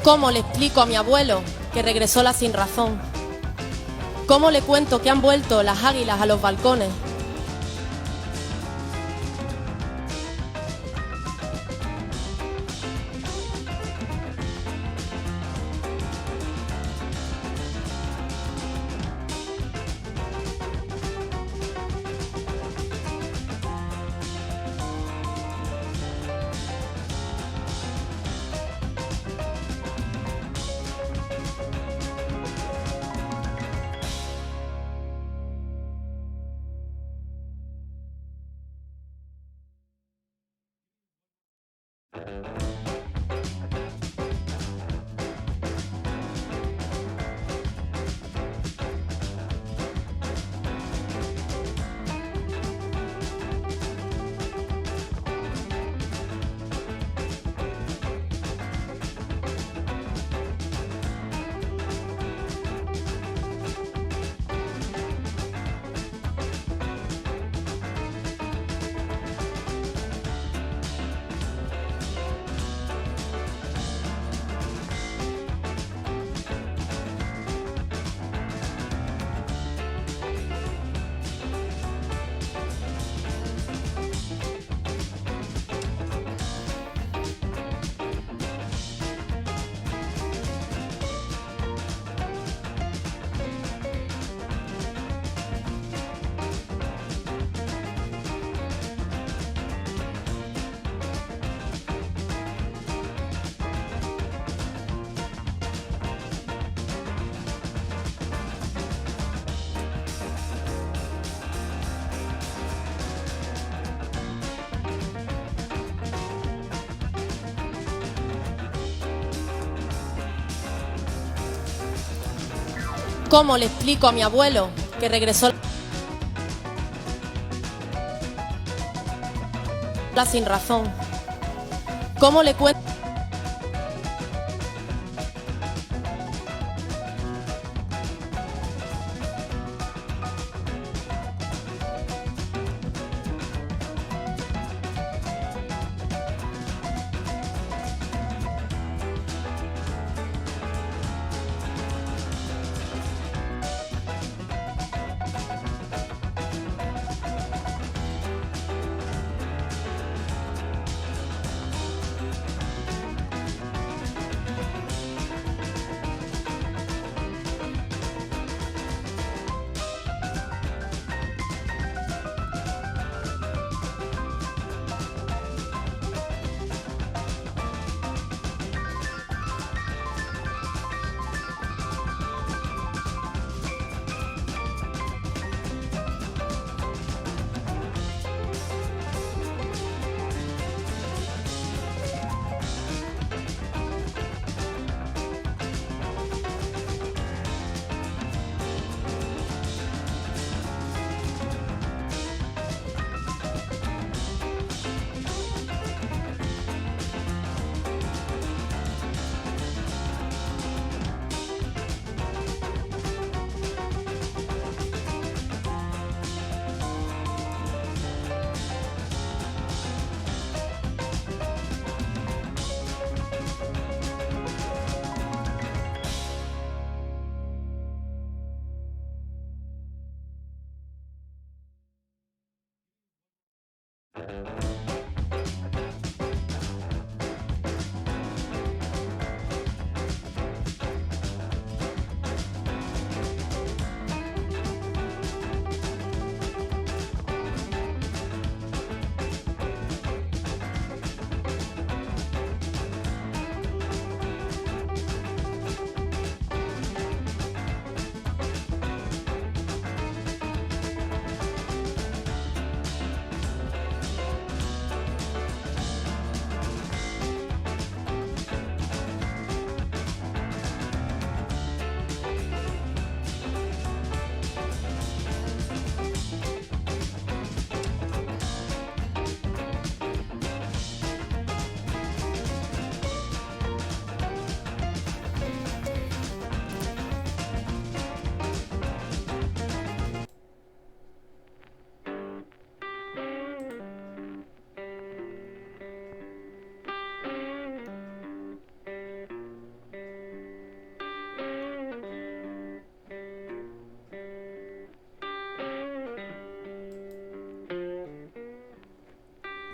¿Cómo le explico a mi abuelo que regresó la sinrazón? ¿Cómo le cuento que han vuelto las águilas a los balcones? ¿Cómo le explico a mi abuelo que regresó la sinrazón? ¿Cómo le cuento?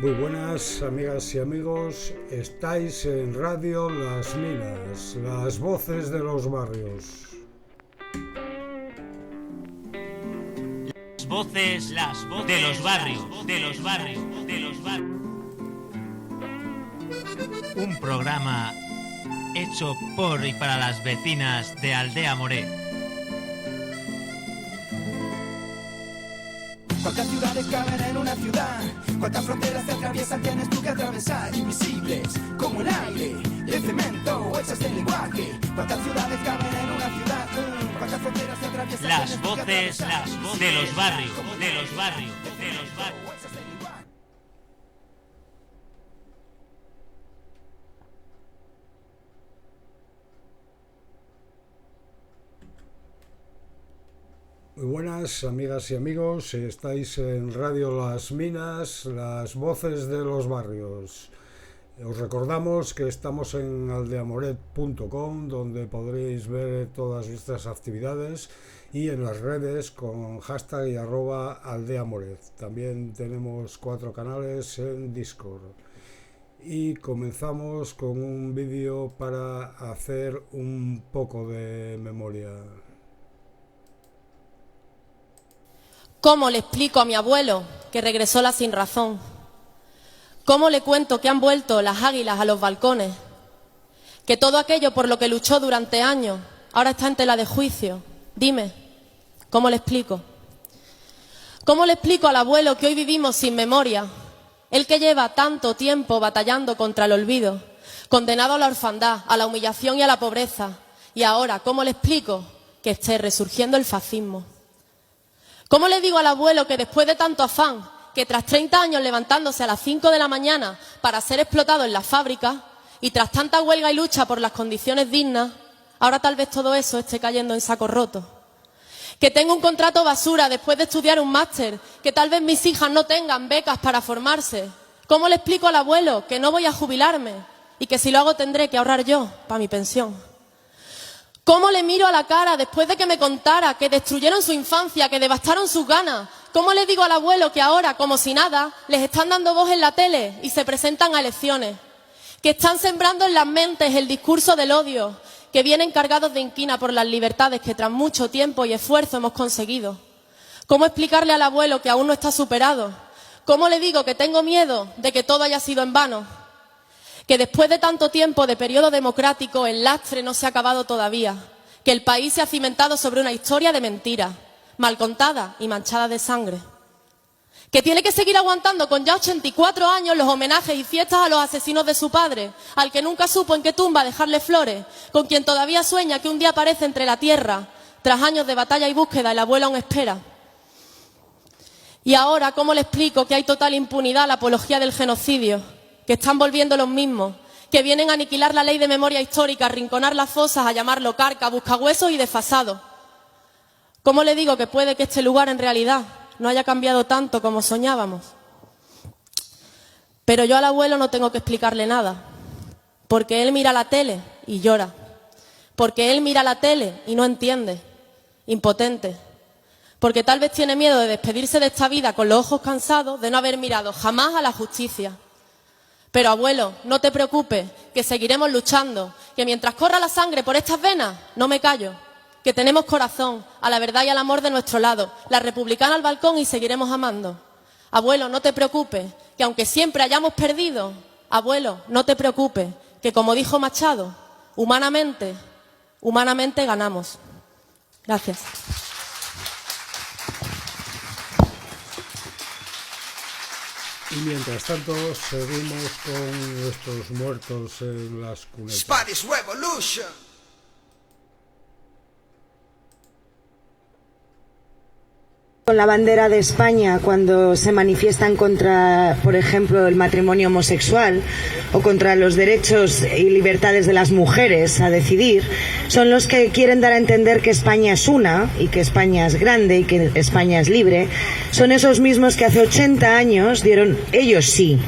Muy buenas amigas y amigos, estáis en Radio Las Minas, las voces de los barrios. Las voces de los barrios. Un programa hecho por y para las vecinas de Aldea Moret. ¿Cuántas ciudades caben en una ciudad? ¿Cuántas fronteras se atraviesan tienes tú que atravesar? Invisibles como el aire, de cemento o hechas de lenguaje. ¿Cuántas ciudades caben en una ciudad? ¿Cuántas fronteras se atraviesan? Las voces de los barrios. Muy buenas amigas y amigos, estáis en Radio Las Minas, las voces de los barrios. Os recordamos que estamos en aldeamoret.com, donde podréis ver todas nuestras actividades, y en las redes con hashtag y @aldeamoret. También tenemos 4 canales en Discord. Y comenzamos con un vídeo para hacer un poco de memoria. ¿Cómo le explico a mi abuelo que regresó la sinrazón? ¿Cómo le cuento que han vuelto las águilas a los balcones? Que todo aquello por lo que luchó durante años ahora está en tela de juicio. Dime, ¿cómo le explico? ¿Cómo le explico al abuelo que hoy vivimos sin memoria? Él que lleva tanto tiempo batallando contra el olvido, condenado a la orfandad, a la humillación y a la pobreza. Y ahora, ¿cómo le explico que esté resurgiendo el fascismo? ¿Cómo le digo al abuelo que después de tanto afán, que tras 30 años levantándose a las 5 de la mañana para ser explotado en las fábricas y tras tanta huelga y lucha por las condiciones dignas, ahora tal vez todo eso esté cayendo en saco roto? Que tengo un contrato basura después de estudiar un máster, que tal vez mis hijas no tengan becas para formarse. ¿Cómo le explico al abuelo que no voy a jubilarme y que si lo hago tendré que ahorrar yo para mi pensión? ¿Cómo le miro a la cara después de que me contara que destruyeron su infancia, que devastaron sus ganas? ¿Cómo le digo al abuelo que ahora, como si nada, les están dando voz en la tele y se presentan a elecciones? Que están sembrando en las mentes el discurso del odio, que vienen cargados de inquina por las libertades que tras mucho tiempo y esfuerzo hemos conseguido. ¿Cómo explicarle al abuelo que aún no está superado? ¿Cómo le digo que tengo miedo de que todo haya sido en vano? Que después de tanto tiempo de periodo democrático el lastre no se ha acabado todavía, que el país se ha cimentado sobre una historia de mentiras, mal contada y manchada de sangre, que tiene que seguir aguantando con ya 84 años los homenajes y fiestas a los asesinos de su padre, al que nunca supo en qué tumba dejarle flores, con quien todavía sueña que un día aparece entre la tierra, tras años de batalla y búsqueda, el abuelo aún espera. Y ahora, ¿cómo le explico que hay total impunidad a la apología del genocidio? Que están volviendo los mismos, que vienen a aniquilar la ley de memoria histórica, a arrinconar las fosas, a llamarlo carca, buscahuesos y desfasado. ¿Cómo le digo que puede que este lugar en realidad no haya cambiado tanto como soñábamos? Pero yo al abuelo no tengo que explicarle nada, porque él mira la tele y llora, porque él mira la tele y no entiende, impotente, porque tal vez tiene miedo de despedirse de esta vida con los ojos cansados de no haber mirado jamás a la justicia. Pero abuelo, no te preocupes, que seguiremos luchando, que mientras corra la sangre por estas venas, no me callo, que tenemos corazón, a la verdad y al amor de nuestro lado, la republicana al balcón y seguiremos amando. Abuelo, no te preocupes, que aunque siempre hayamos perdido, abuelo, no te preocupes, que como dijo Machado, humanamente ganamos. Gracias. Y mientras tanto seguimos con nuestros muertos en las cunetas. Spanish Revolution. Con la bandera de España cuando se manifiestan contra, por ejemplo, el matrimonio homosexual o contra los derechos y libertades de las mujeres a decidir, son los que quieren dar a entender que España es una y que España es grande y que España es libre. Son esos mismos que hace 80 años dieron, ellos sí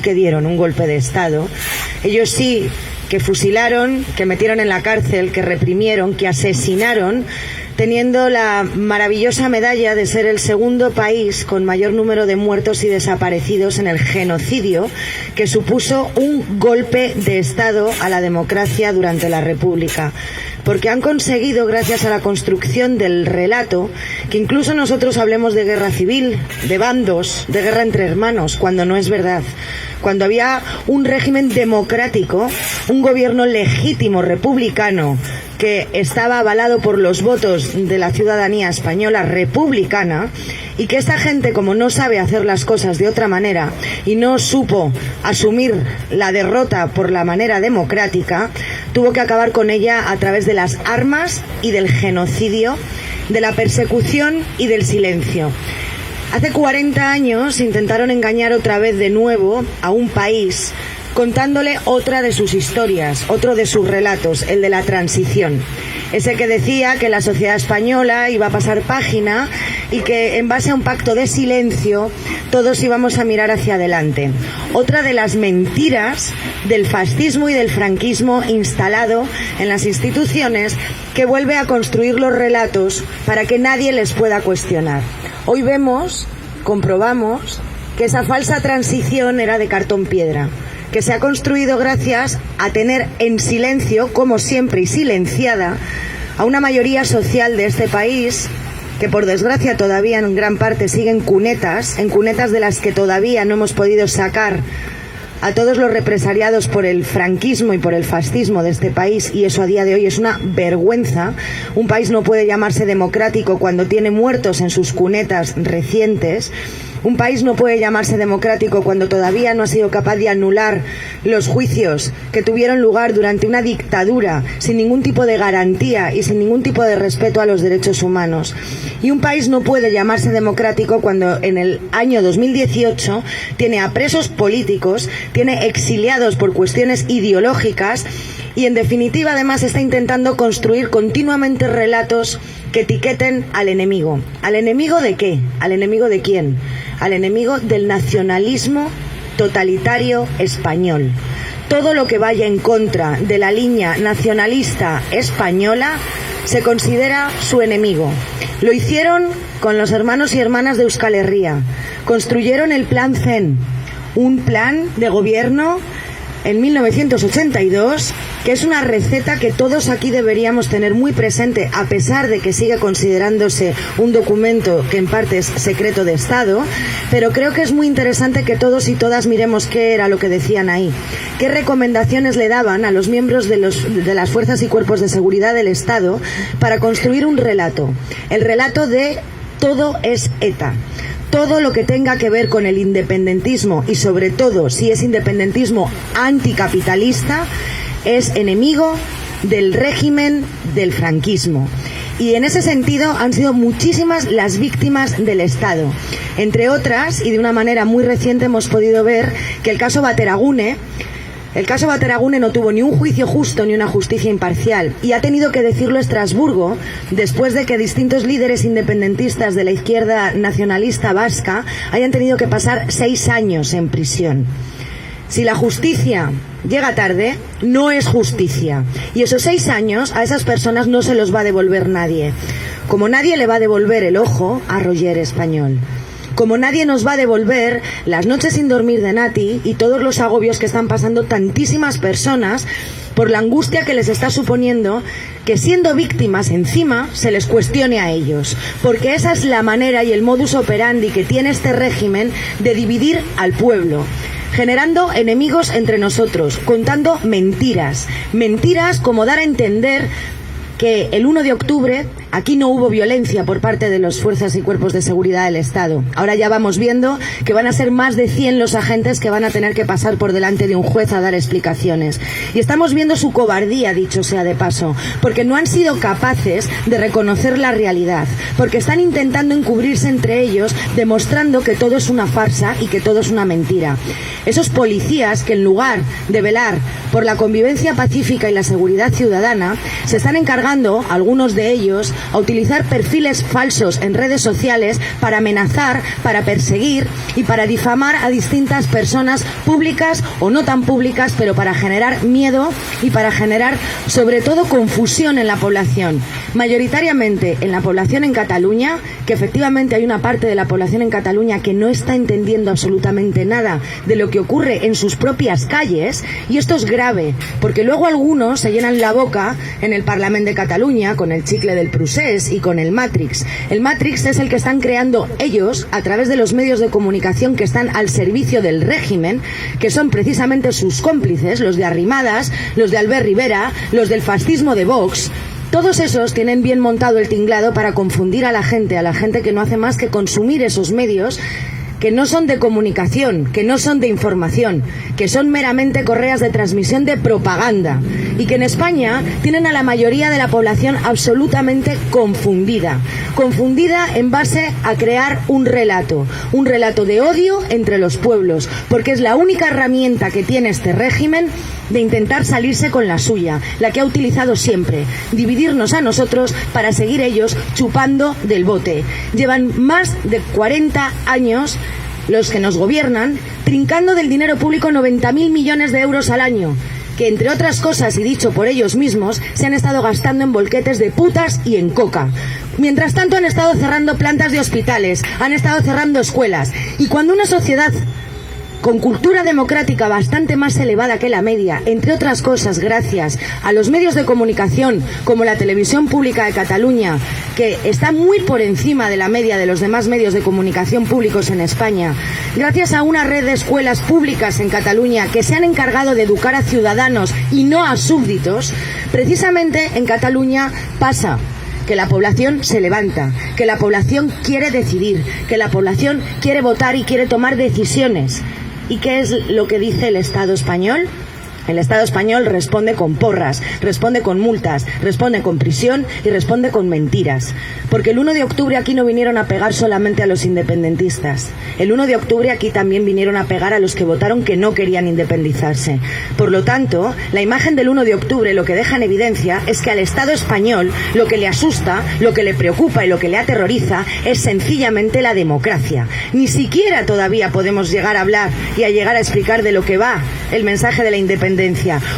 que dieron un golpe de Estado, ellos sí que fusilaron, que metieron en la cárcel, que reprimieron, que asesinaron teniendo la maravillosa medalla de ser el segundo país con mayor número de muertos y desaparecidos en el genocidio que supuso un golpe de Estado a la democracia durante la República. Porque han conseguido, gracias a la construcción del relato, que incluso nosotros hablemos de guerra civil, de bandos, de guerra entre hermanos, cuando no es verdad. Cuando había un régimen democrático, un gobierno legítimo republicano que estaba avalado por los votos de la ciudadanía española republicana, y que esta gente, como no sabe hacer las cosas de otra manera y no supo asumir la derrota por la manera democrática, tuvo que acabar con ella a través de las armas y del genocidio, de la persecución y del silencio. Hace 40 años intentaron engañar otra vez de nuevo a un país contándole otra de sus historias, otro de sus relatos, el de la transición. Ese que decía que la sociedad española iba a pasar página y que en base a un pacto de silencio todos íbamos a mirar hacia adelante. Otra de las mentiras del fascismo y del franquismo instalado en las instituciones, que vuelve a construir los relatos para que nadie les pueda cuestionar. Hoy vemos, comprobamos, que esa falsa transición era de cartón piedra, que se ha construido gracias a tener en silencio, como siempre y silenciada, a una mayoría social de este país que por desgracia todavía en gran parte sigue en cunetas de las que todavía no hemos podido sacar a todos los represaliados por el franquismo y por el fascismo de este país, y eso a día de hoy es una vergüenza. Un país no puede llamarse democrático cuando tiene muertos en sus cunetas recientes. Un país no puede llamarse democrático cuando todavía no ha sido capaz de anular los juicios que tuvieron lugar durante una dictadura sin ningún tipo de garantía y sin ningún tipo de respeto a los derechos humanos. Y un país no puede llamarse democrático cuando en el año 2018 tiene a presos políticos, tiene exiliados por cuestiones ideológicas y, en definitiva, además está intentando construir continuamente relatos que etiqueten al enemigo. ¿Al enemigo de qué? ¿Al enemigo de quién? Al enemigo del nacionalismo totalitario español. Todo lo que vaya en contra de la línea nacionalista española se considera su enemigo. Lo hicieron con los hermanos y hermanas de Euskal Herria. Construyeron el Plan CEN, un plan de gobierno en 1982, que es una receta que todos aquí deberíamos tener muy presente, a pesar de que sigue considerándose un documento que en parte es secreto de Estado, pero creo que es muy interesante que todos y todas miremos qué era lo que decían ahí, qué recomendaciones le daban a los miembros de las fuerzas y cuerpos de seguridad del Estado para construir un relato, el relato de todo es ETA. Todo lo que tenga que ver con el independentismo, y sobre todo si es independentismo anticapitalista, es enemigo del régimen del franquismo. Y en ese sentido han sido muchísimas las víctimas del Estado. Entre otras, y de una manera muy reciente, hemos podido ver que el caso Bateragune no tuvo ni un juicio justo ni una justicia imparcial, y ha tenido que decirlo Estrasburgo después de que distintos líderes independentistas de la izquierda nacionalista vasca hayan tenido que pasar 6 años en prisión. Si la justicia llega tarde, no es justicia, y esos 6 años a esas personas no se los va a devolver nadie, como nadie le va a devolver el ojo a Roger Español. Como nadie nos va a devolver las noches sin dormir de Nati y todos los agobios que están pasando tantísimas personas por la angustia que les está suponiendo que, siendo víctimas encima, se les cuestione a ellos. Porque esa es la manera y el modus operandi que tiene este régimen de dividir al pueblo, generando enemigos entre nosotros, contando mentiras. Mentiras como dar a entender que el 1 de octubre aquí no hubo violencia por parte de las fuerzas y cuerpos de seguridad del Estado. Ahora ya vamos viendo que van a ser más de 100 los agentes que van a tener que pasar por delante de un juez a dar explicaciones. Y estamos viendo su cobardía, dicho sea de paso, porque no han sido capaces de reconocer la realidad, porque están intentando encubrirse entre ellos, demostrando que todo es una farsa y que todo es una mentira. Esos policías que, en lugar de velar por la convivencia pacífica y la seguridad ciudadana, se están encargando, algunos de ellos, a utilizar perfiles falsos en redes sociales para amenazar, para perseguir y para difamar a distintas personas públicas o no tan públicas, pero para generar miedo y para generar sobre todo confusión en la población. Mayoritariamente en la población en Cataluña, que efectivamente hay una parte de la población en Cataluña que no está entendiendo absolutamente nada de lo que ocurre en sus propias calles, y esto es grave, porque luego algunos se llenan la boca en el Parlamento de Cataluña con el chicle del Prusés y con el Matrix. El Matrix es el que están creando ellos a través de los medios de comunicación que están al servicio del régimen, que son precisamente sus cómplices, los de Arrimadas, los de Albert Rivera, los del fascismo de Vox. Todos esos tienen bien montado el tinglado para confundir a la gente que no hace más que consumir esos medios que no son de comunicación, que no son de información, que son meramente correas de transmisión de propaganda, y que en España tienen a la mayoría de la población absolutamente confundida en base a crear un relato de odio entre los pueblos, porque es la única herramienta que tiene este régimen de intentar salirse con la suya, la que ha utilizado siempre, dividirnos a nosotros para seguir ellos chupando del bote. Llevan más de 40 años los que nos gobiernan trincando del dinero público 90.000 millones de euros al año, que entre otras cosas, y dicho por ellos mismos, se han estado gastando en bolquetes de putas y en coca. Mientras tanto han estado cerrando plantas de hospitales, han estado cerrando escuelas, y cuando una sociedad con cultura democrática bastante más elevada que la media, entre otras cosas gracias a los medios de comunicación como la Televisión Pública de Cataluña, que está muy por encima de la media de los demás medios de comunicación públicos en España, gracias a una red de escuelas públicas en Cataluña que se han encargado de educar a ciudadanos y no a súbditos, precisamente en Cataluña pasa que la población se levanta, que la población quiere decidir, que la población quiere votar y quiere tomar decisiones. ¿Y qué es lo que dice el Estado español? El Estado español responde con porras, responde con multas, responde con prisión y responde con mentiras. Porque el 1 de octubre aquí no vinieron a pegar solamente a los independentistas. El 1 de octubre aquí también vinieron a pegar a los que votaron que no querían independizarse. Por lo tanto, la imagen del 1 de octubre lo que deja en evidencia es que al Estado español lo que le asusta, lo que le preocupa y lo que le aterroriza es sencillamente la democracia. Ni siquiera todavía podemos llegar a hablar y a llegar a explicar de lo que va el mensaje de la independencia.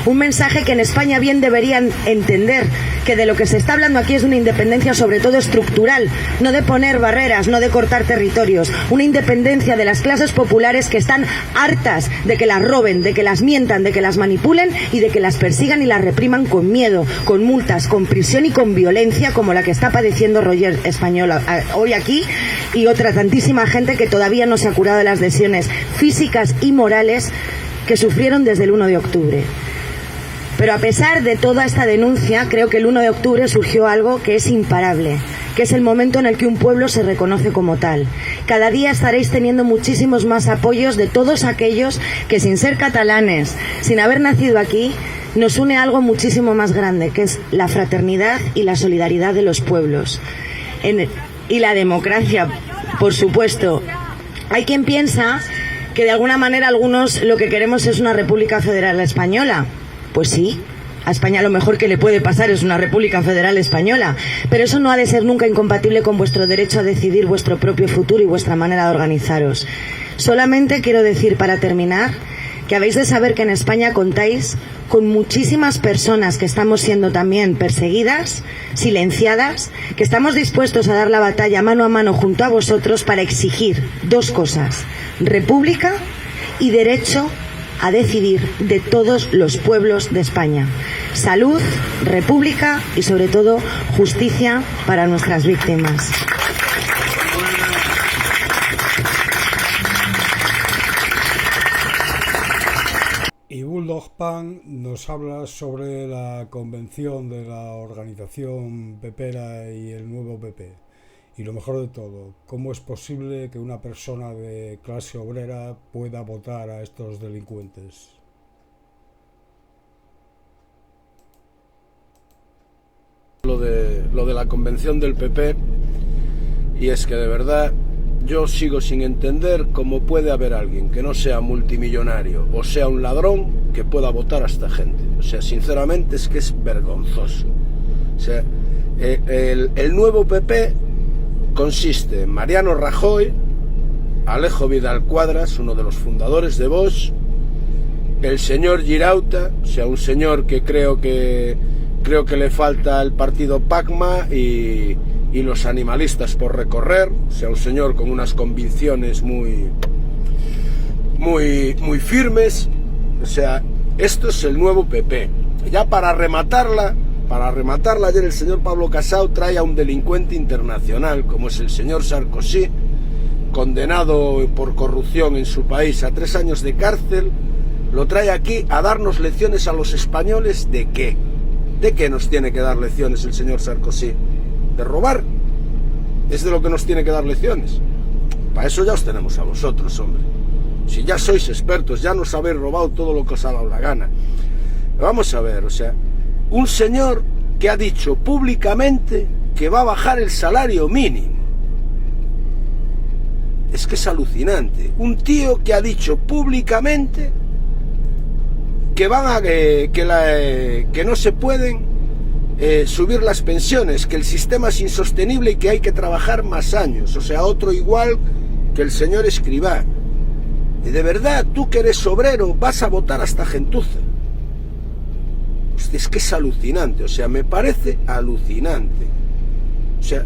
Un mensaje que en España bien deberían entender, que de lo que se está hablando aquí es de una independencia sobre todo estructural, no de poner barreras, no de cortar territorios, una independencia de las clases populares que están hartas de que las roben, de que las mientan, de que las manipulen y de que las persigan y las repriman con miedo, con multas, con prisión y con violencia como la que está padeciendo Roger Español hoy aquí y otra tantísima gente que todavía no se ha curado de las lesiones físicas y morales que sufrieron desde el 1 de octubre. Pero a pesar de toda esta denuncia, creo que el 1 de octubre surgió algo que es imparable, que es el momento en el que un pueblo se reconoce como tal. Cada día estaréis teniendo muchísimos más apoyos de todos aquellos que sin ser catalanes, sin haber nacido aquí, nos une algo muchísimo más grande, que es la fraternidad y la solidaridad de los pueblos. Y la democracia, por supuesto. Hay quien piensa que de alguna manera algunos lo que queremos es una República Federal Española. Pues sí, a España lo mejor que le puede pasar es una República Federal Española, pero eso no ha de ser nunca incompatible con vuestro derecho a decidir vuestro propio futuro y vuestra manera de organizaros. Solamente quiero decir para terminar que habéis de saber que en España contáis con muchísimas personas que estamos siendo también perseguidas, silenciadas, que estamos dispuestos a dar la batalla mano a mano junto a vosotros para exigir dos cosas: república y derecho a decidir de todos los pueblos de España. Salud, república y sobre todo justicia para nuestras víctimas. Y Bulldog Pan nos habla sobre la convención de la organización pepera y el nuevo PP. Y lo mejor de todo, ¿cómo es posible que una persona de clase obrera pueda votar a estos delincuentes? Lo de la convención del PP, y es que de verdad yo sigo sin entender cómo puede haber alguien que no sea multimillonario o sea un ladrón que pueda votar a esta gente. O sea, sinceramente es que es vergonzoso. O sea, El nuevo PP consiste en Mariano Rajoy, Alejo Vidal Quadras, uno de los fundadores de Vox, el señor Girauta, o sea, un señor que creo que le falta el partido Pacma y los animalistas por recorrer, o sea, un señor con unas convicciones muy firmes. O sea, esto es el nuevo PP. Ya para rematarla, ayer el señor Pablo Casado trae a un delincuente internacional, como es el señor Sarkozy, condenado por corrupción en su país a 3 años de cárcel. Lo trae aquí a darnos lecciones a los españoles. ¿De qué? ¿De qué nos tiene que dar lecciones el señor Sarkozy? ¿De robar? ¿Es de lo que nos tiene que dar lecciones? Para eso ya os tenemos a vosotros, hombre. Si ya sois expertos, ya nos habéis robado todo lo que os ha dado la gana. Vamos a ver, o sea, un señor que ha dicho públicamente que va a bajar el salario mínimo. Es que es alucinante. Un tío que ha dicho públicamente que que no se pueden subir las pensiones, que el sistema es insostenible y que hay que trabajar más años. O sea, otro igual que el señor Escrivá. Y de verdad, tú que eres obrero, vas a votar a esta gentuza. Hostia, es que es alucinante, o sea, me parece alucinante. O sea,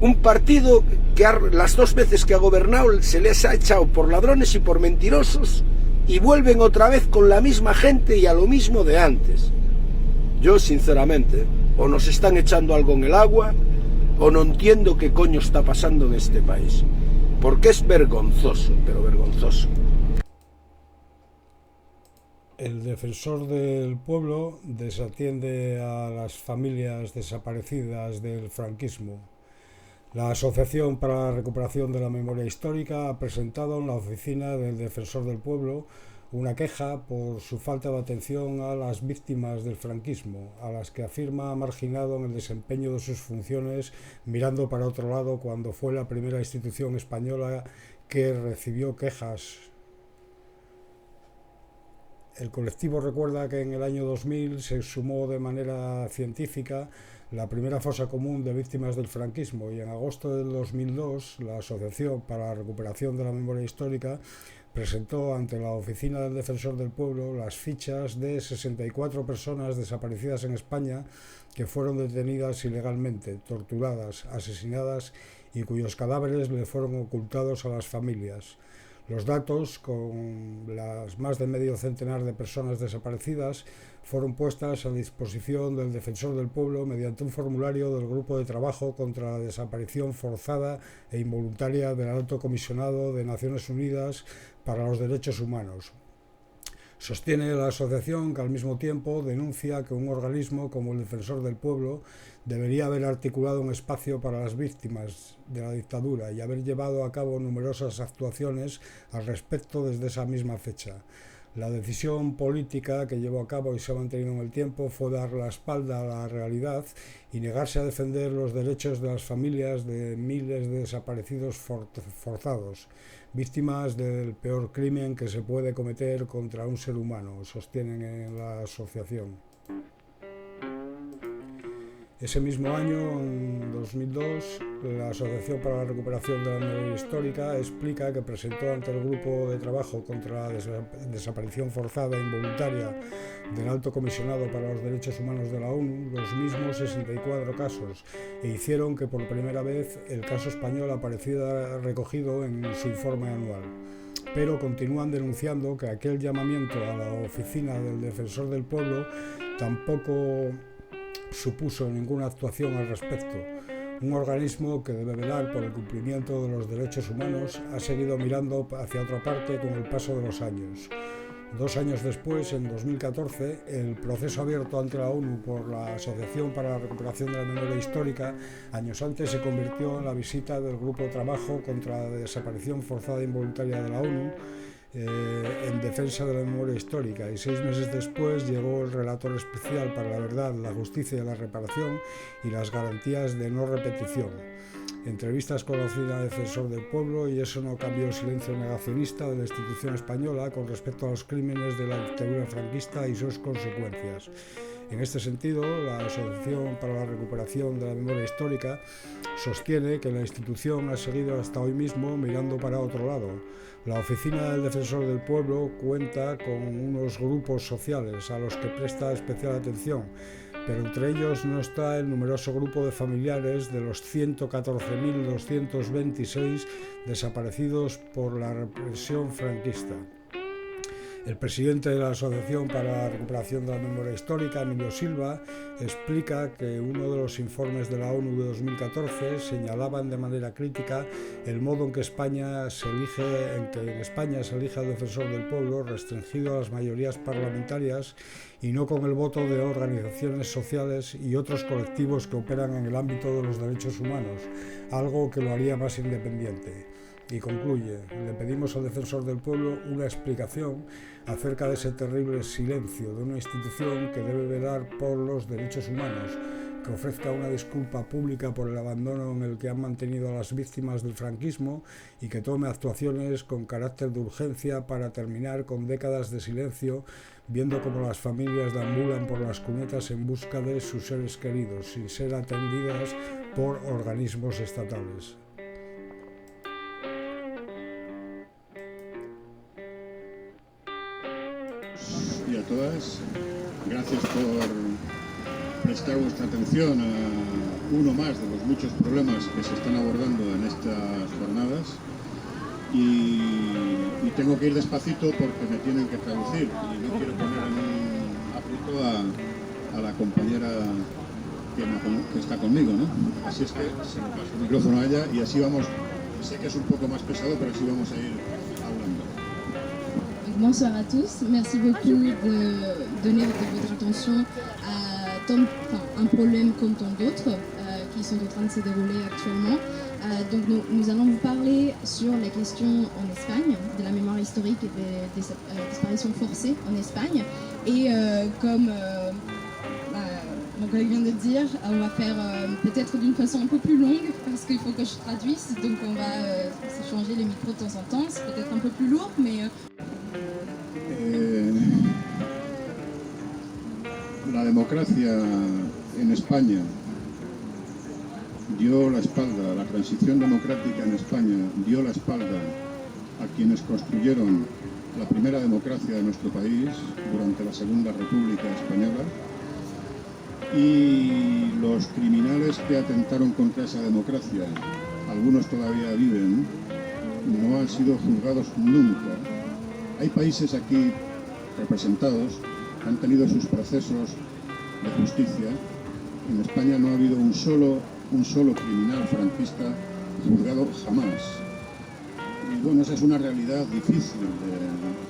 un partido que las 2 veces que ha gobernado se les ha echado por ladrones y por mentirosos, y vuelven otra vez con la misma gente y a lo mismo de antes. Yo, sinceramente, o nos están echando algo en el agua, o no entiendo qué coño está pasando en este país. Porque es vergonzoso, pero vergonzoso. El Defensor del Pueblo desatiende a las familias desaparecidas del franquismo. La Asociación para la Recuperación de la Memoria Histórica ha presentado en la oficina del Defensor del Pueblo una queja por su falta de atención a las víctimas del franquismo, a las que afirma ha marginado en el desempeño de sus funciones, mirando para otro lado cuando fue la primera institución española que recibió quejas. El colectivo recuerda que en el año 2000 se sumó de manera científica la primera fosa común de víctimas del franquismo, y en agosto del 2002 la Asociación para la Recuperación de la Memoria Histórica presentó ante la Oficina del Defensor del Pueblo las fichas de 64 personas desaparecidas en España que fueron detenidas ilegalmente, torturadas, asesinadas y cuyos cadáveres le fueron ocultados a las familias. Los datos, con las más de medio centenar de personas desaparecidas, fueron puestas a disposición del Defensor del Pueblo mediante un formulario del Grupo de Trabajo contra la Desaparición Forzada e Involuntaria del Alto Comisionado de Naciones Unidas para los Derechos Humanos. Sostiene la asociación que al mismo tiempo denuncia que un organismo como el Defensor del Pueblo debería haber articulado un espacio para las víctimas de la dictadura y haber llevado a cabo numerosas actuaciones al respecto desde esa misma fecha. La decisión política que llevó a cabo y se ha mantenido en el tiempo fue dar la espalda a la realidad y negarse a defender los derechos de las familias de miles de desaparecidos forzados, víctimas del peor crimen que se puede cometer contra un ser humano, sostienen en la asociación. Ese mismo año, en 2002, la Asociación para la Recuperación de la Memoria Histórica explica que presentó ante el Grupo de Trabajo contra la Desaparición Forzada e Involuntaria del Alto Comisionado para los Derechos Humanos de la ONU los mismos 64 casos e hicieron que por primera vez el caso español apareciera recogido en su informe anual. Pero continúan denunciando que aquel llamamiento a la oficina del Defensor del Pueblo tampoco supuso ninguna actuación al respecto. Un organismo que debe velar por el cumplimiento de los derechos humanos ha seguido mirando hacia otra parte con el paso de los años. 2 años después, en 2014, el proceso abierto ante la ONU por la Asociación para la Recuperación de la Memoria Histórica, años antes se convirtió en la visita del Grupo de Trabajo contra la Desaparición Forzada e Involuntaria de la ONU en defensa de la memoria histórica, y 6 meses después llegó el relator especial para la verdad, la justicia y la reparación y las garantías de no repetición. Entrevistas con la Oficina Defensor del Pueblo, y eso no cambió el silencio negacionista de la institución española con respecto a los crímenes de la dictadura franquista y sus consecuencias. En este sentido, la Asociación para la Recuperación de la Memoria Histórica sostiene que la institución ha seguido hasta hoy mismo mirando para otro lado. La Oficina del Defensor del Pueblo cuenta con unos grupos sociales a los que presta especial atención, pero entre ellos no está el numeroso grupo de familiares de los 114.226 desaparecidos por la represión franquista. El presidente de la Asociación para la Recuperación de la Memoria Histórica, Emilio Silva, explica que uno de los informes de la ONU de 2014 señalaban de manera crítica el modo en que en España se elige al defensor del pueblo, restringido a las mayorías parlamentarias y no con el voto de organizaciones sociales y otros colectivos que operan en el ámbito de los derechos humanos, algo que lo haría más independiente. Y concluye: le pedimos al defensor del pueblo una explicación acerca de ese terrible silencio de una institución que debe velar por los derechos humanos, que ofrezca una disculpa pública por el abandono en el que han mantenido a las víctimas del franquismo y que tome actuaciones con carácter de urgencia para terminar con décadas de silencio, viendo cómo las familias deambulan por las cunetas en busca de sus seres queridos, sin ser atendidas por organismos estatales. Y a todas, gracias por prestar vuestra atención a uno más de los muchos problemas que se están abordando en estas jornadas. Y tengo que ir despacito porque me tienen que traducir y no quiero poner en un aprieto a la compañera que está conmigo, ¿no? Así es que se me pasa el micrófono a ella y así vamos. Sé que es un poco más pesado, pero así vamos a ir hablando. Bonsoir à tous, merci beaucoup de donner votre attention à un problème comme tant d'autres qui sont en train de se dérouler actuellement. Donc nous allons vous parler sur la question en Espagne, de la mémoire historique et des disparitions forcées en Espagne. Et comme mon collègue vient de dire, on va faire peut-être d'une façon un peu plus longue parce qu'il faut que je traduise, donc on va s'échanger les micros de temps en temps, c'est peut-être un peu plus lourd, mais... La democracia en España dio la espalda, la transición democrática en España dio la espalda a quienes construyeron la primera democracia de nuestro país durante la Segunda República Española, y los criminales que atentaron contra esa democracia, algunos todavía viven, no han sido juzgados nunca. Hay países aquí representados que han tenido sus procesos de justicia. En España no ha habido un solo criminal franquista juzgado jamás. Y bueno, esa es una realidad difícil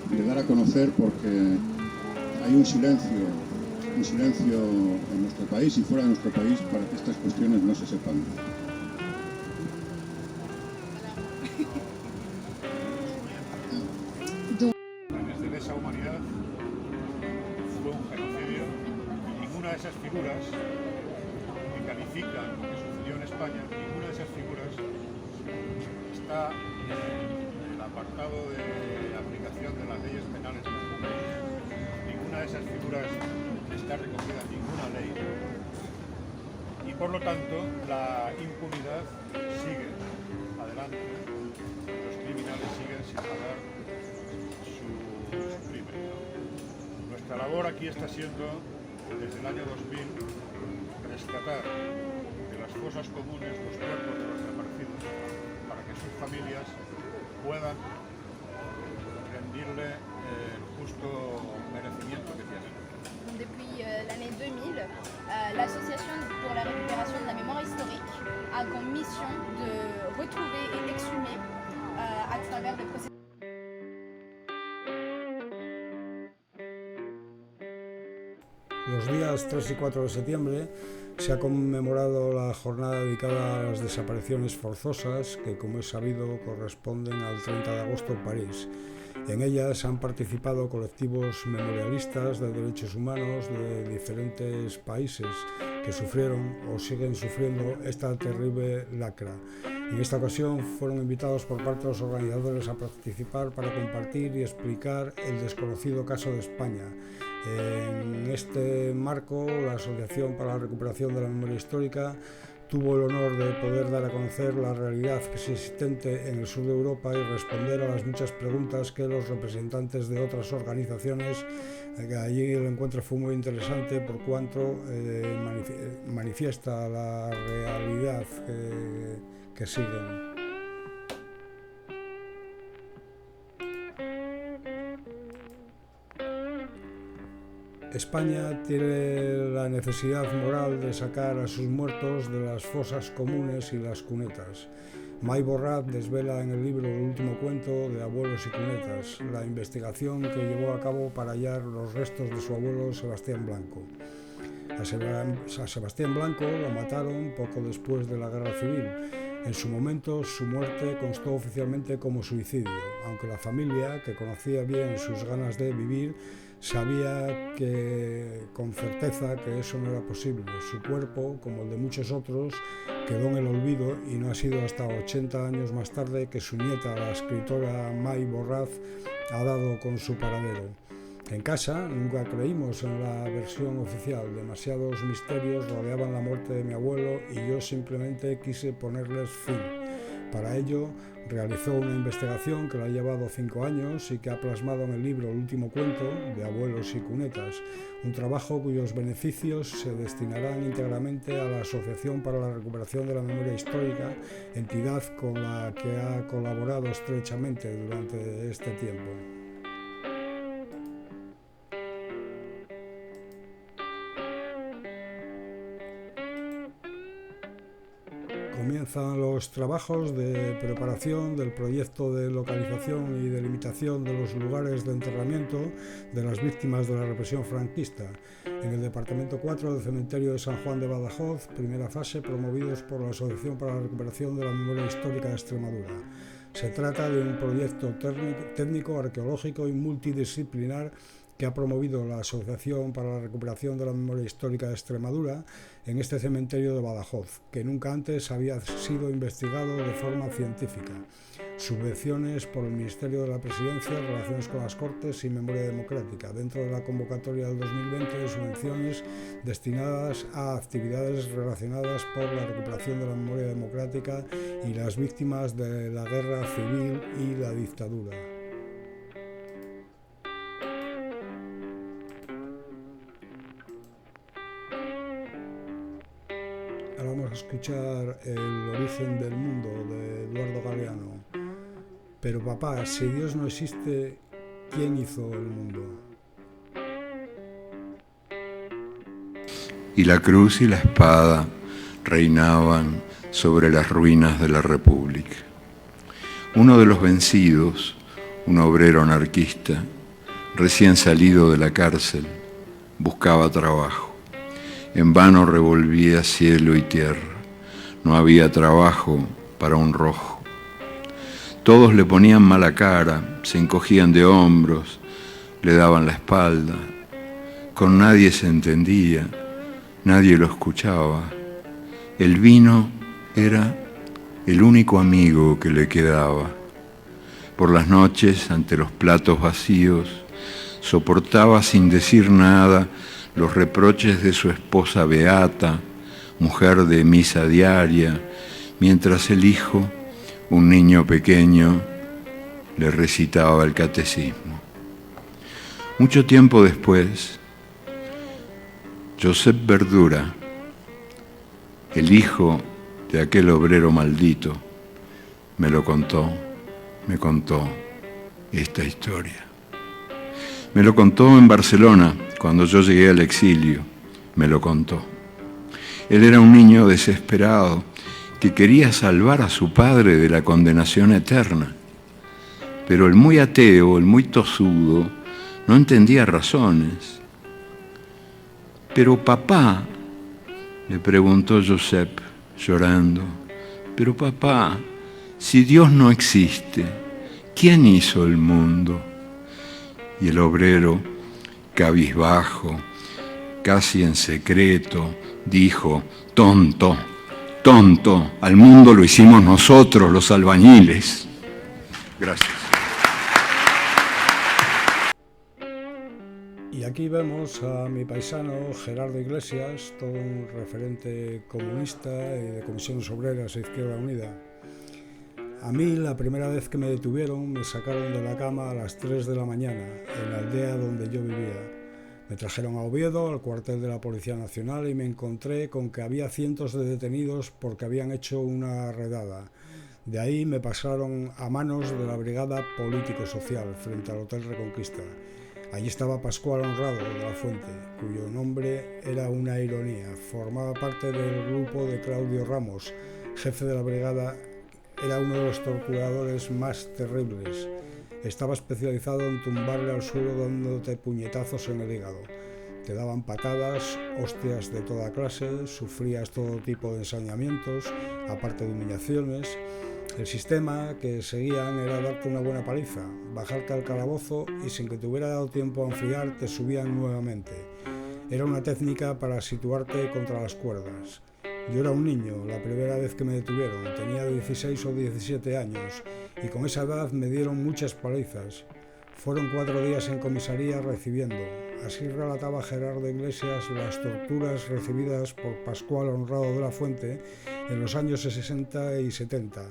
de dar a conocer porque hay un silencio en nuestro país y fuera de nuestro país para que estas cuestiones no se sepan. Desde lesa humanidad fue un genocidio y ninguna de esas figuras que califican lo que sucedió en España, ninguna de esas figuras está en el apartado de aplicación de las leyes penales en nuestro país. Ninguna de esas figuras está recogida en ninguna ley y por lo tanto la impunidad sigue adelante, los criminales siguen sin pagar su crimen. Nuestra labor aquí está siendo, desde el año 2000, rescatar de las fosas comunes los cuerpos de los desaparecidos para que sus familias puedan rendirle el justo merecimiento que tienen. Depuis l'année 2000, l'Association pour la récupération de la mémoire historique a comme mission de retrouver et exhumer à travers des procédures. Los días 3 y 4 de septiembre se ha conmemorado la jornada dedicada a las desapariciones forzosas que, como es sabido, corresponden al 30 de agosto en París. En ellas han participado colectivos memorialistas de derechos humanos de diferentes países que sufrieron o siguen sufriendo esta terrible lacra. En esta ocasión fueron invitados por parte de los organizadores a participar para compartir y explicar el desconocido caso de España. En este marco, la Asociación para la Recuperación de la Memoria Histórica tuvo el honor de poder dar a conocer la realidad que es existente en el sur de Europa y responder a las muchas preguntas que los representantes de otras organizaciones. Allí el encuentro fue muy interesante por cuanto manifiesta la realidad que siguen. España tiene la necesidad moral de sacar a sus muertos de las fosas comunes y las cunetas. May Borrat desvela en el libro El último cuento de Abuelos y Cunetas la investigación que llevó a cabo para hallar los restos de su abuelo Sebastián Blanco. A Sebastián Blanco lo mataron poco después de la Guerra Civil. En su momento, su muerte constó oficialmente como suicidio, aunque la familia, que conocía bien sus ganas de vivir, sabía con certeza que eso no era posible. Su cuerpo, como el de muchos otros, quedó en el olvido y no ha sido hasta 80 años más tarde que su nieta, la escritora May Borrat, ha dado con su paradero. En casa nunca creímos en la versión oficial. Demasiados misterios rodeaban la muerte de mi abuelo y yo simplemente quise ponerles fin. Para ello, realizó una investigación que le ha llevado 5 años y que ha plasmado en el libro El último cuento de Abuelos y Cunetas, un trabajo cuyos beneficios se destinarán íntegramente a la Asociación para la Recuperación de la Memoria Histórica, entidad con la que ha colaborado estrechamente durante este tiempo. Comienzan los trabajos de preparación del proyecto de localización y delimitación de los lugares de enterramiento de las víctimas de la represión franquista. En el Departamento 4 del Cementerio de San Juan de Badajoz, primera fase, promovidos por la Asociación para la Recuperación de la Memoria Histórica de Extremadura. Se trata de un proyecto técnico, arqueológico y multidisciplinar que ha promovido la Asociación para la Recuperación de la Memoria Histórica de Extremadura en este cementerio de Badajoz, que nunca antes había sido investigado de forma científica. Subvenciones por el Ministerio de la Presidencia, Relaciones con las Cortes y Memoria Democrática, dentro de la convocatoria del 2020 de subvenciones destinadas a actividades relacionadas por la recuperación de la memoria democrática y las víctimas de la guerra civil y la dictadura. Ahora vamos a escuchar El origen del mundo de Eduardo Galeano. Pero papá, si Dios no existe, ¿quién hizo el mundo? Y la cruz y la espada reinaban sobre las ruinas de la República. Uno de los vencidos, un obrero anarquista, recién salido de la cárcel, buscaba trabajo. En vano revolvía cielo y tierra. No había trabajo para un rojo. Todos le ponían mala cara, se encogían de hombros, le daban la espalda. Con nadie se entendía, nadie lo escuchaba. El vino era el único amigo que le quedaba. Por las noches, ante los platos vacíos, soportaba sin decir nada los reproches de su esposa beata, mujer de misa diaria, mientras el hijo, un niño pequeño, le recitaba el catecismo. Mucho tiempo después, Josep Verdura, el hijo de aquel obrero maldito, me contó esta historia. Me lo contó en Barcelona, cuando yo llegué al exilio, me lo contó. Él era un niño desesperado que quería salvar a su padre de la condenación eterna. Pero el muy ateo, el muy tosudo, no entendía razones. Pero papá, le preguntó Josep, llorando, pero papá, si Dios no existe, ¿quién hizo el mundo? Y el obrero, cabizbajo, casi en secreto, dijo, tonto, Tonto, al mundo lo hicimos nosotros, los albañiles. Gracias. Y aquí vemos a mi paisano Gerardo Iglesias, todo un referente comunista y de Comisiones Obreras e Izquierda Unida. A mí, la primera vez que me detuvieron, me sacaron de la cama a las 3 de la mañana, en la aldea donde yo vivía. Me trajeron a Oviedo, al cuartel de la Policía Nacional, y me encontré con que había cientos de detenidos porque habían hecho una redada. De ahí me pasaron a manos de la Brigada Político-Social, frente al Hotel Reconquista. Allí estaba Pascual Honrado de la Fuente, cuyo nombre era una ironía. Formaba parte del grupo de Claudio Ramos, jefe de la brigada. Era uno de los torturadores más terribles. Estaba especializado en tumbarle al suelo dándote puñetazos en el hígado. Te daban patadas, hostias de toda clase, sufrías todo tipo de ensañamientos, aparte de humillaciones. El sistema que seguían era darte una buena paliza, bajarte al calabozo y sin que te hubiera dado tiempo a enfriar te subían nuevamente. Era una técnica para situarte contra las cuerdas. Yo era un niño, la primera vez que me detuvieron, tenía 16 o 17 años y con esa edad me dieron muchas palizas. Fueron 4 días en comisaría recibiendo. Así relataba Gerardo Iglesias las torturas recibidas por Pascual Honrado de la Fuente en los años 60 y 70,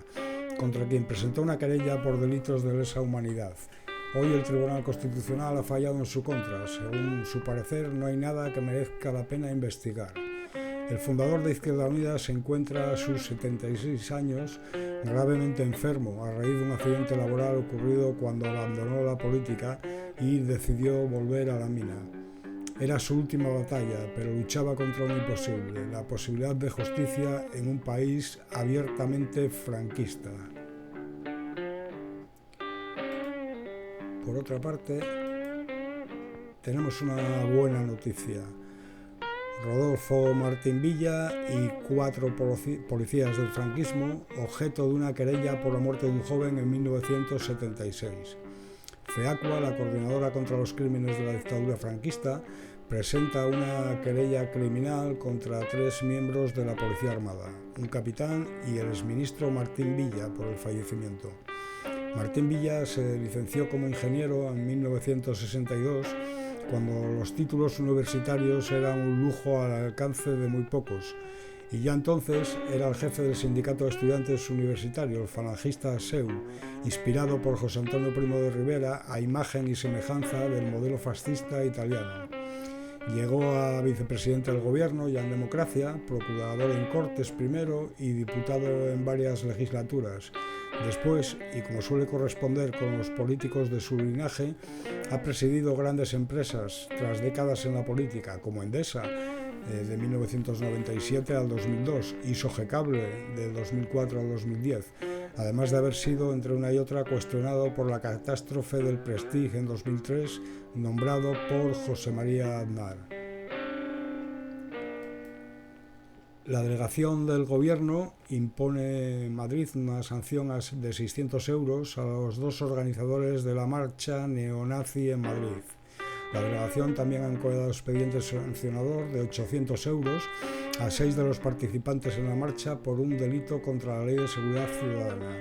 contra quien presentó una querella por delitos de lesa humanidad. Hoy el Tribunal Constitucional ha fallado en su contra. Según su parecer, no hay nada que merezca la pena investigar. El fundador de Izquierda Unida se encuentra a sus 76 años, gravemente enfermo a raíz de un accidente laboral ocurrido cuando abandonó la política y decidió volver a la mina. Era su última batalla, pero luchaba contra un imposible, la posibilidad de justicia en un país abiertamente franquista. Por otra parte, tenemos una buena noticia. Rodolfo Martín Villa y 4 policías del franquismo, objeto de una querella por la muerte de un joven en 1976. FEACUA, la coordinadora contra los crímenes de la dictadura franquista, presenta una querella criminal contra 3 miembros de la Policía Armada, un capitán y el exministro Martín Villa por el fallecimiento. Martín Villa se licenció como ingeniero en 1962, cuando los títulos universitarios eran un lujo al alcance de muy pocos, y ya entonces era el jefe del sindicato de estudiantes universitarios, el falangista SEU, inspirado por José Antonio Primo de Rivera a imagen y semejanza del modelo fascista italiano. Llegó a vicepresidente del gobierno ya en democracia, procurador en Cortes primero y diputado en varias legislaturas. Después, y como suele corresponder con los políticos de su linaje, ha presidido grandes empresas tras décadas en la política, como Endesa, de 1997 al 2002, y Sogecable, de 2004 al 2010, además de haber sido, entre una y otra, cuestionado por la catástrofe del Prestige en 2003, nombrado por José María Aznar. La delegación del Gobierno impone en Madrid una sanción de 600 euros a los 2 organizadores de la marcha neonazi en Madrid. La delegación también ha encomiado expediente sancionador de 800 euros a 6 de los participantes en la marcha por un delito contra la Ley de Seguridad Ciudadana.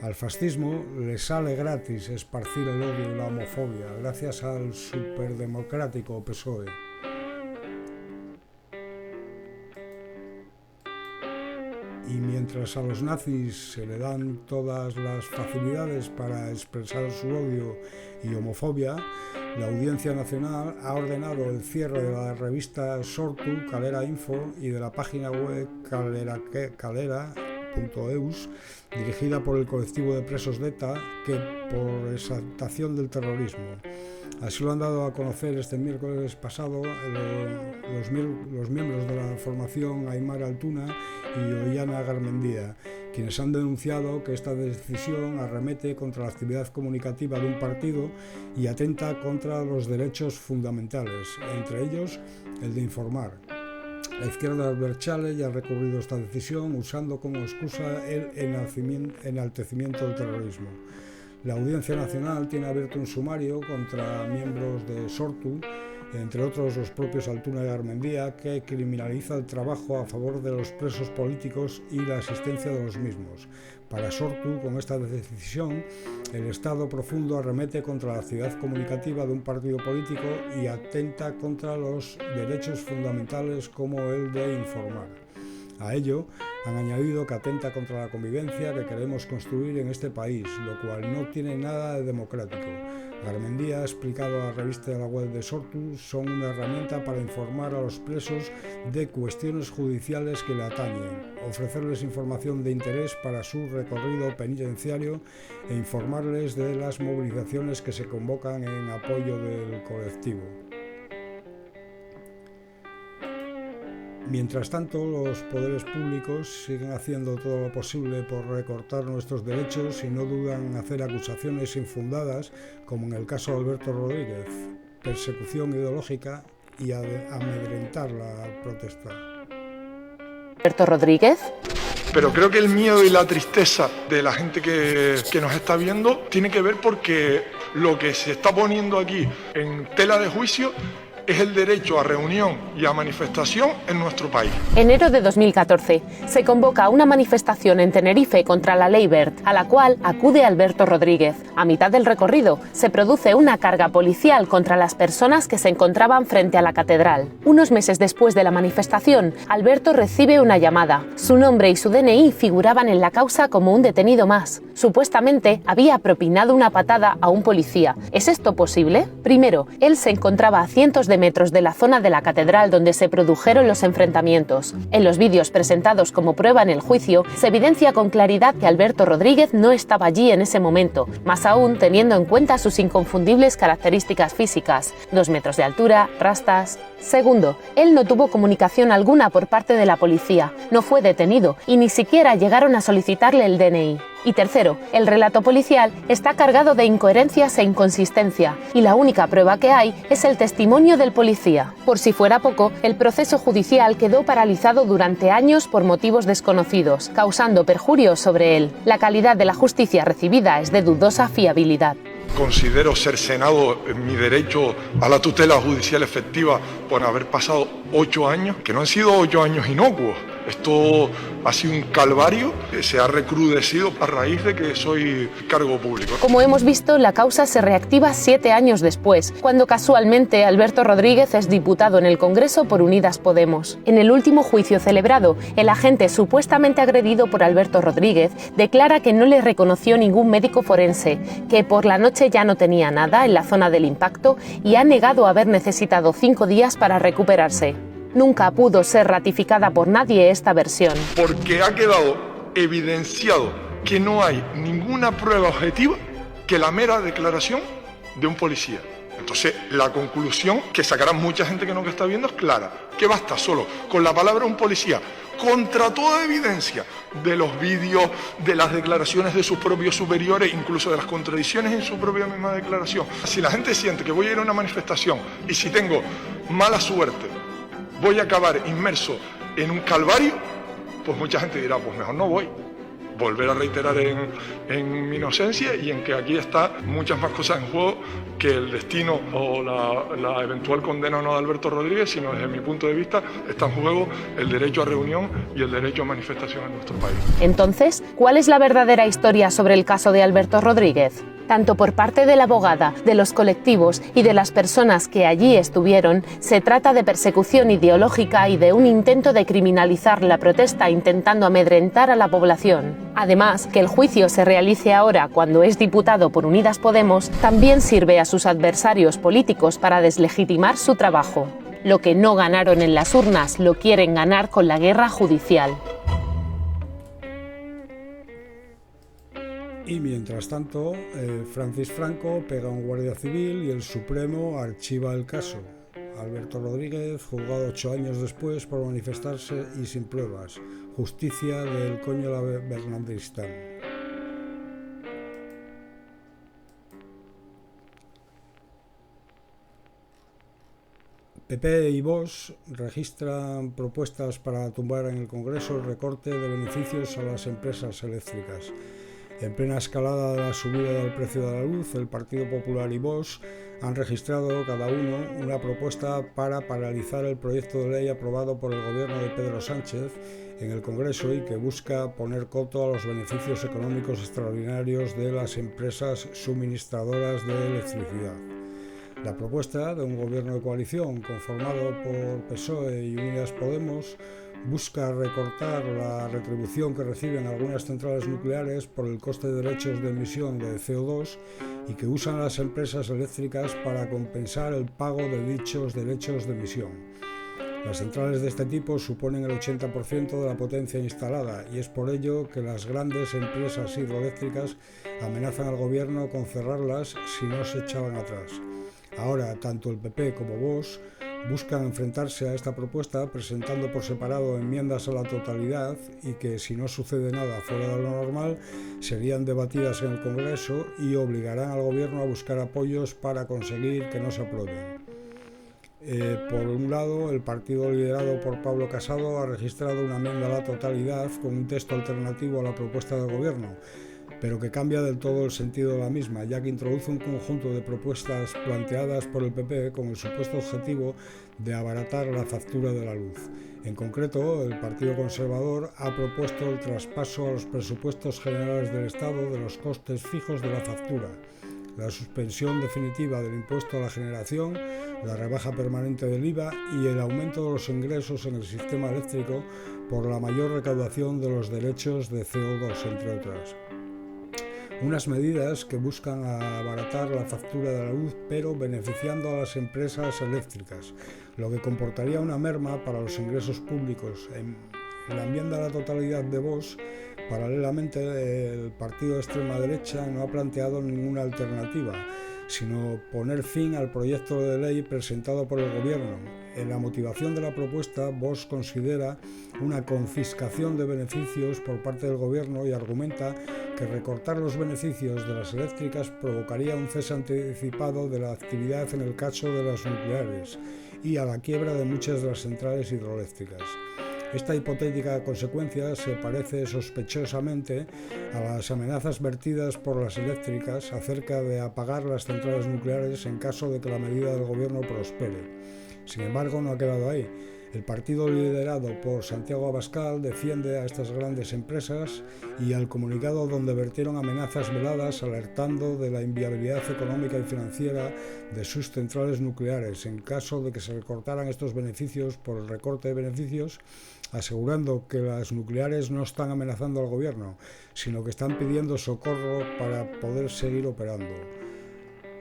Al fascismo le sale gratis esparcir el odio y la homofobia, gracias al superdemocrático PSOE. Y mientras a los nazis se le dan todas las facilidades para expresar su odio y homofobia, la Audiencia Nacional ha ordenado el cierre de la revista Sortu, Calera Info, y de la página web calera.eus, dirigida por el colectivo de presos de ETA, que por exaltación del terrorismo. Así lo han dado a conocer este miércoles pasado los miembros de la formación Aymar Altuna y Ollana Garmendia, quienes han denunciado que esta decisión arremete contra la actividad comunicativa de un partido y atenta contra los derechos fundamentales, entre ellos el de informar. La izquierda abertzale ya ha recurrido esta decisión usando como excusa el enaltecimiento del terrorismo. La Audiencia Nacional tiene abierto un sumario contra miembros de Sortu entre otros los propios Altuna y Garmendia, que criminaliza el trabajo a favor de los presos políticos y la asistencia de los mismos. Para Sortu, con esta decisión, el Estado profundo arremete contra la actividad comunicativa de un partido político y atenta contra los derechos fundamentales como el de informar. A ello han añadido que atenta contra la convivencia que queremos construir en este país, lo cual no tiene nada de democrático. Garmendia ha explicado a la revista de la web de Sortu, son una herramienta para informar a los presos de cuestiones judiciales que le atañen, ofrecerles información de interés para su recorrido penitenciario e informarles de las movilizaciones que se convocan en apoyo del colectivo. Mientras tanto, los poderes públicos siguen haciendo todo lo posible por recortar nuestros derechos y no dudan en hacer acusaciones infundadas, como en el caso de Alberto Rodríguez, persecución ideológica y amedrentar la protesta. ¿Alberto Rodríguez? Pero creo que el miedo y la tristeza de la gente que nos está viendo tiene que ver porque lo que se está poniendo aquí en tela de juicio es el derecho a reunión y a manifestación en nuestro país. Enero de 2014 se convoca una manifestación en Tenerife contra la Ley Wert, a la cual acude Alberto Rodríguez. A mitad del recorrido se produce una carga policial contra las personas que se encontraban frente a la catedral. Unos meses después de la manifestación, Alberto recibe una llamada. Su nombre y su DNI figuraban en la causa como un detenido más. Supuestamente había propinado una patada a un policía. ¿Es esto posible? Primero, él se encontraba a cientos de metros de la zona de la catedral donde se produjeron los enfrentamientos. En los vídeos presentados como prueba en el juicio, se evidencia con claridad que Alberto Rodríguez no estaba allí en ese momento, más aún teniendo en cuenta sus inconfundibles características físicas: 2 metros de altura, rastas. Segundo, él no tuvo comunicación alguna por parte de la policía, no fue detenido y ni siquiera llegaron a solicitarle el DNI. Y tercero, el relato policial está cargado de incoherencias e inconsistencia, y la única prueba que hay es el testimonio del policía. Por si fuera poco, el proceso judicial quedó paralizado durante años por motivos desconocidos, causando perjurio sobre él. La calidad de la justicia recibida es de dudosa fiabilidad. Considero cercenado mi derecho a la tutela judicial efectiva por haber pasado 8 años, que no han sido 8 años inocuos. Esto ha sido un calvario que se ha recrudecido a raíz de que soy cargo público. Como hemos visto, la causa se reactiva 7 años después, cuando casualmente Alberto Rodríguez es diputado en el Congreso por Unidas Podemos. En el último juicio celebrado, el agente supuestamente agredido por Alberto Rodríguez declara que no le reconoció ningún médico forense, que por la noche ya no tenía nada en la zona del impacto y ha negado haber necesitado 5 días para recuperarse. Nunca pudo ser ratificada por nadie esta versión. Porque ha quedado evidenciado que no hay ninguna prueba objetiva que la mera declaración de un policía. Entonces, la conclusión que sacará mucha gente que no está viendo es clara, que basta solo con la palabra de un policía, contra toda evidencia de los vídeos, de las declaraciones de sus propios superiores, incluso de las contradicciones en su propia misma declaración. Si la gente siente que voy a ir a una manifestación y si tengo mala suerte, voy a acabar inmerso en un calvario, pues mucha gente dirá, pues mejor no voy. Volver a reiterar en mi inocencia y en que aquí está muchas más cosas en juego que el destino o la eventual condena o no de Alberto Rodríguez, sino desde mi punto de vista está en juego el derecho a reunión y el derecho a manifestación en nuestro país. Entonces, ¿cuál es la verdadera historia sobre el caso de Alberto Rodríguez? Tanto por parte de la abogada, de los colectivos y de las personas que allí estuvieron, se trata de persecución ideológica y de un intento de criminalizar la protesta intentando amedrentar a la población. Además, que el juicio se realice ahora cuando es diputado por Unidas Podemos también sirve a sus adversarios políticos para deslegitimar su trabajo. Lo que no ganaron en las urnas lo quieren ganar con la guerra judicial. Y mientras tanto, Francis Franco pega a un guardia civil y el Supremo archiva el caso. Alberto Rodríguez, juzgado 8 años después por manifestarse y sin pruebas. Justicia del coño la Bernardistán. PP y Vox registran propuestas para tumbar en el Congreso el recorte de beneficios a las empresas eléctricas. En plena escalada de la subida del precio de la luz, el Partido Popular y Vox han registrado cada uno una propuesta para paralizar el proyecto de ley aprobado por el gobierno de Pedro Sánchez en el Congreso y que busca poner coto a los beneficios económicos extraordinarios de las empresas suministradoras de electricidad. La propuesta de un gobierno de coalición conformado por PSOE y Unidas Podemos busca recortar la retribución que reciben algunas centrales nucleares por el coste de derechos de emisión de CO2 y que usan las empresas eléctricas para compensar el pago de dichos derechos de emisión. Las centrales de este tipo suponen el 80% de la potencia instalada y es por ello que las grandes empresas hidroeléctricas amenazan al gobierno con cerrarlas si no se echaban atrás. Ahora, tanto el PP como Vox buscan enfrentarse a esta propuesta presentando por separado enmiendas a la totalidad y que, si no sucede nada fuera de lo normal, serían debatidas en el Congreso y obligarán al Gobierno a buscar apoyos para conseguir que no se aprueben. Por un lado, el partido liderado por Pablo Casado ha registrado una enmienda a la totalidad con un texto alternativo a la propuesta del Gobierno, pero que cambia del todo el sentido de la misma, ya que introduce un conjunto de propuestas planteadas por el PP con el supuesto objetivo de abaratar la factura de la luz. En concreto, el Partido Conservador ha propuesto el traspaso a los presupuestos generales del Estado de los costes fijos de la factura, la suspensión definitiva del impuesto a la generación, la rebaja permanente del IVA y el aumento de los ingresos en el sistema eléctrico por la mayor recaudación de los derechos de CO2, entre otras. Unas medidas que buscan abaratar la factura de la luz, pero beneficiando a las empresas eléctricas, lo que comportaría una merma para los ingresos públicos. En la enmienda a la totalidad de Vox, paralelamente, el partido de extrema derecha no ha planteado ninguna alternativa, sino poner fin al proyecto de ley presentado por el Gobierno. En la motivación de la propuesta, Vox considera una confiscación de beneficios por parte del Gobierno y argumenta que recortar los beneficios de las eléctricas provocaría un cese anticipado de la actividad en el caso de las nucleares y a la quiebra de muchas de las centrales hidroeléctricas. Esta hipotética consecuencia se parece sospechosamente a las amenazas vertidas por las eléctricas acerca de apagar las centrales nucleares en caso de que la medida del Gobierno prospere. Sin embargo, no ha quedado ahí. El partido liderado por Santiago Abascal defiende a estas grandes empresas y al comunicado donde vertieron amenazas veladas alertando de la inviabilidad económica y financiera de sus centrales nucleares en caso de que se recortaran estos beneficios por el recorte de beneficios, asegurando que las nucleares no están amenazando al gobierno, sino que están pidiendo socorro para poder seguir operando.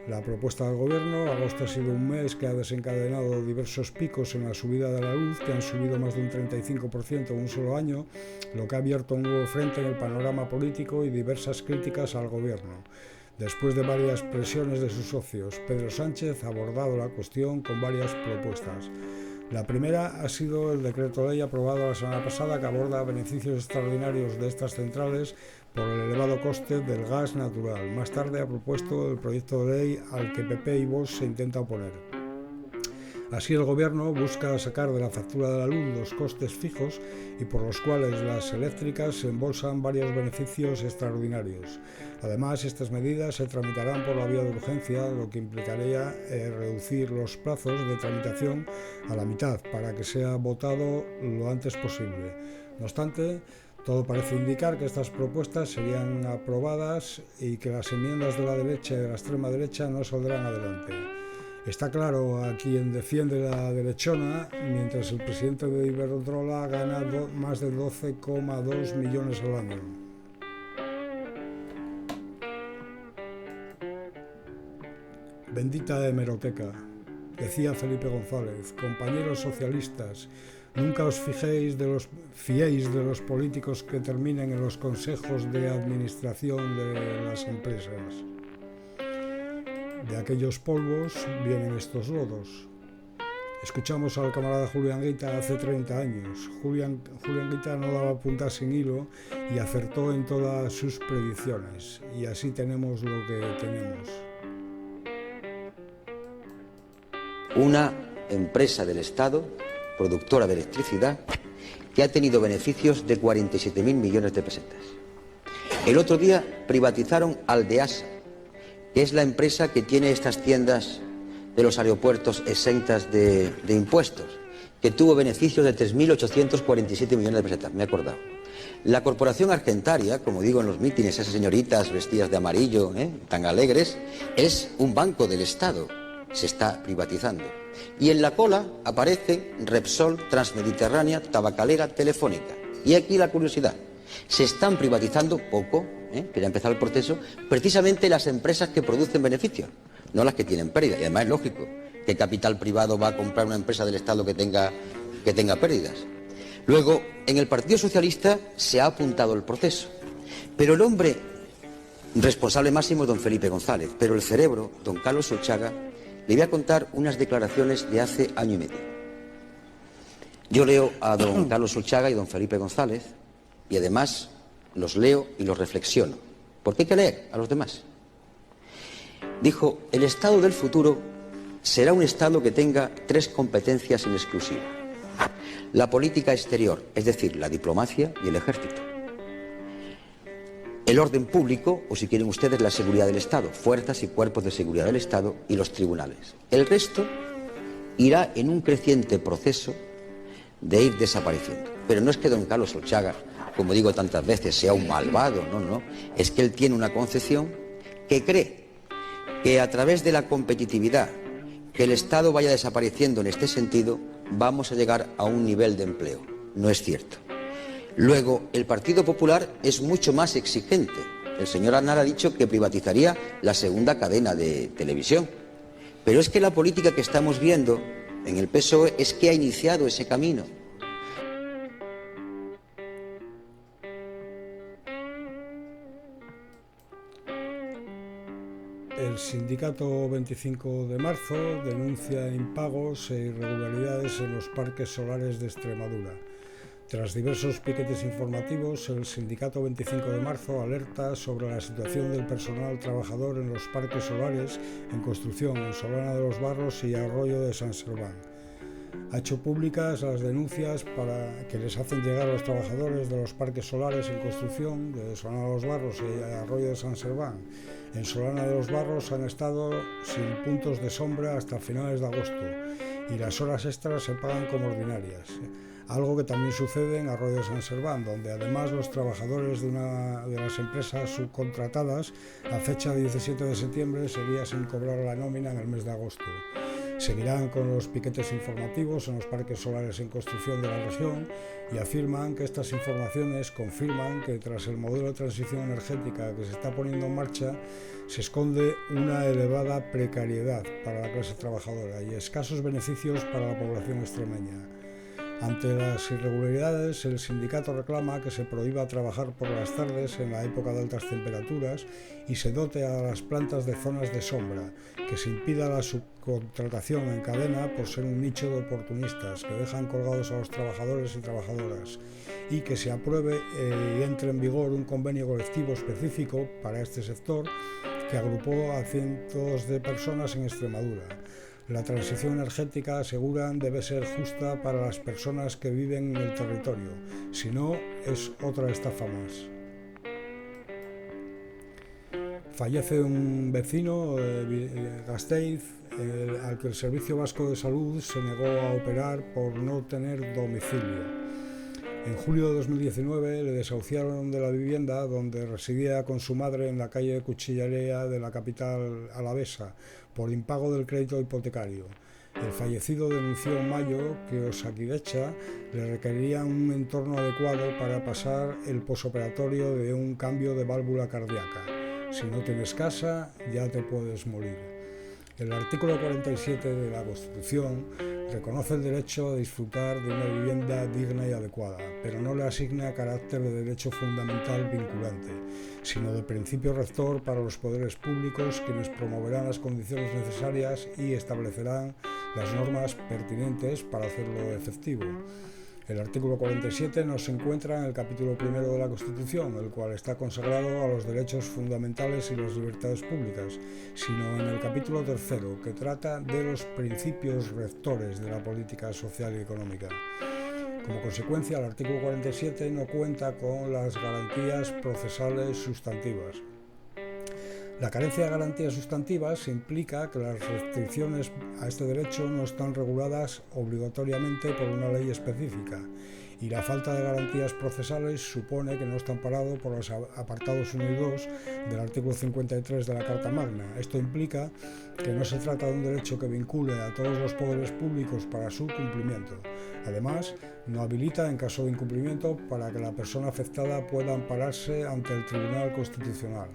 La propuesta del Gobierno, agosto ha sido un mes que ha desencadenado diversos picos en la subida de la luz, que han subido más de un 35% en un solo año, lo que ha abierto un nuevo frente en el panorama político y diversas críticas al Gobierno. Después de varias presiones de sus socios, Pedro Sánchez ha abordado la cuestión con varias propuestas. La primera ha sido el decreto ley aprobado la semana pasada que aborda beneficios extraordinarios de estas centrales por el elevado coste del gas natural. Más tarde ha propuesto el proyecto de ley al que PP y Vox se intenta oponer. Así el Gobierno busca sacar de la factura de la luz los costes fijos y por los cuales las eléctricas se embolsan varios beneficios extraordinarios. Además, estas medidas se tramitarán por la vía de urgencia, lo que implicaría reducir los plazos de tramitación a la mitad para que sea votado lo antes posible. No obstante, todo parece indicar que estas propuestas serían aprobadas y que las enmiendas de la derecha y de la extrema derecha no saldrán adelante. Está claro a quien defiende la derechona, mientras el presidente de Iberdrola gana más de 12,2 millones al año. Bendita hemeroteca, decía Felipe González. Compañeros socialistas, nunca os fiéis de los políticos que terminen en los consejos de administración de las empresas. De aquellos polvos vienen estos lodos. Escuchamos al camarada Julián Guita hace 30 años. Julián Guita no daba puntas sin hilo y acertó en todas sus predicciones. Y así tenemos lo que tenemos. Una empresa del Estado, productora de electricidad, que ha tenido beneficios de 47.000 millones de pesetas. El otro día privatizaron Aldeasa, que es la empresa que tiene estas tiendas de los aeropuertos exentas de impuestos, que tuvo beneficios de 3.847 millones de pesetas, me he acordado. La corporación argentaria, como digo en los mítines, esas señoritas vestidas de amarillo, tan alegres, es un banco del Estado, se está privatizando. Y en la cola aparecen Repsol, Transmediterránea, Tabacalera, Telefónica. Y aquí la curiosidad, se están privatizando poco, que ya ha empezado el proceso, precisamente las empresas que producen beneficios, no las que tienen pérdida. Y además es lógico, ¿qué capital privado va a comprar una empresa del Estado que tenga pérdidas? Luego, en el Partido Socialista se ha apuntado el proceso, pero el hombre responsable máximo es don Felipe González, pero el cerebro, don Carlos Solchaga, le voy a contar unas declaraciones de hace año y medio. Yo leo a don Carlos Solchaga y don Felipe González, y además los leo y los reflexiono, porque hay que leer a los demás. Dijo, el Estado del futuro será un Estado que tenga 3 competencias en exclusiva. La política exterior, es decir, la diplomacia y el ejército. El orden público, o si quieren ustedes, la seguridad del Estado, fuerzas y cuerpos de seguridad del Estado y los tribunales. El resto irá en un creciente proceso de ir desapareciendo. Pero no es que don Carlos Solchaga, como digo tantas veces, sea un malvado, no. Es que él tiene una concepción que cree que a través de la competitividad, que el Estado vaya desapareciendo en este sentido, vamos a llegar a un nivel de empleo. No es cierto. Luego, el Partido Popular es mucho más exigente. El señor Aznar ha dicho que privatizaría la segunda cadena de televisión. Pero es que la política que estamos viendo en el PSOE es que ha iniciado ese camino. El sindicato 25 de marzo denuncia impagos e irregularidades en los parques solares de Extremadura. Tras diversos piquetes informativos, el sindicato 25 de marzo alerta sobre la situación del personal trabajador en los parques solares en construcción en Solana de los Barros y Arroyo de San Serván. Ha hecho públicas las denuncias que les hacen llegar a los trabajadores de los parques solares en construcción de Solana de los Barros y Arroyo de San Serván. En Solana de los Barros han estado sin puntos de sombra hasta finales de agosto y las horas extras se pagan como ordinarias. Algo que también sucede en Arroyo de San Serván, donde además los trabajadores de una de las empresas subcontratadas a fecha de 17 de septiembre seguían sin cobrar la nómina en el mes de agosto. Seguirán con los piquetes informativos en los parques solares en construcción de la región y afirman que estas informaciones confirman que tras el modelo de transición energética que se está poniendo en marcha se esconde una elevada precariedad para la clase trabajadora y escasos beneficios para la población extremeña. Ante las irregularidades, el sindicato reclama que se prohíba trabajar por las tardes en la época de altas temperaturas y se dote a las plantas de zonas de sombra, que se impida la subcontratación en cadena por ser un nicho de oportunistas que dejan colgados a los trabajadores y trabajadoras y que se apruebe y entre en vigor un convenio colectivo específico para este sector que agrupó a cientos de personas en Extremadura. La transición energética, aseguran, debe ser justa para las personas que viven en el territorio, si no, es otra estafa más. Fallece un vecino, Gasteiz, al que el Servicio Vasco de Salud se negó a operar por no tener domicilio. En julio de 2019 le desahuciaron de la vivienda donde residía con su madre en la calle Cuchillería de la capital alavesa por impago del crédito hipotecario. El fallecido denunció en mayo que Osakidetza le requería un entorno adecuado para pasar el posoperatorio de un cambio de válvula cardíaca. Si no tienes casa, ya te puedes morir. El artículo 47 de la Constitución reconoce el derecho a disfrutar de una vivienda digna y adecuada, pero no le asigna carácter de derecho fundamental vinculante, sino de principio rector para los poderes públicos, quienes promoverán las condiciones necesarias y establecerán las normas pertinentes para hacerlo efectivo. El artículo 47 no se encuentra en el capítulo primero de la Constitución, el cual está consagrado a los derechos fundamentales y las libertades públicas, sino en el capítulo tercero, que trata de los principios rectores de la política social y económica. Como consecuencia, el artículo 47 no cuenta con las garantías procesales sustantivas. La carencia de garantías sustantivas implica que las restricciones a este derecho no están reguladas obligatoriamente por una ley específica, y la falta de garantías procesales supone que no está amparado por los apartados 1 y 2 del artículo 53 de la Carta Magna. Esto implica que no se trata de un derecho que vincule a todos los poderes públicos para su cumplimiento. Además, no habilita, en caso de incumplimiento, para que la persona afectada pueda ampararse ante el Tribunal Constitucional.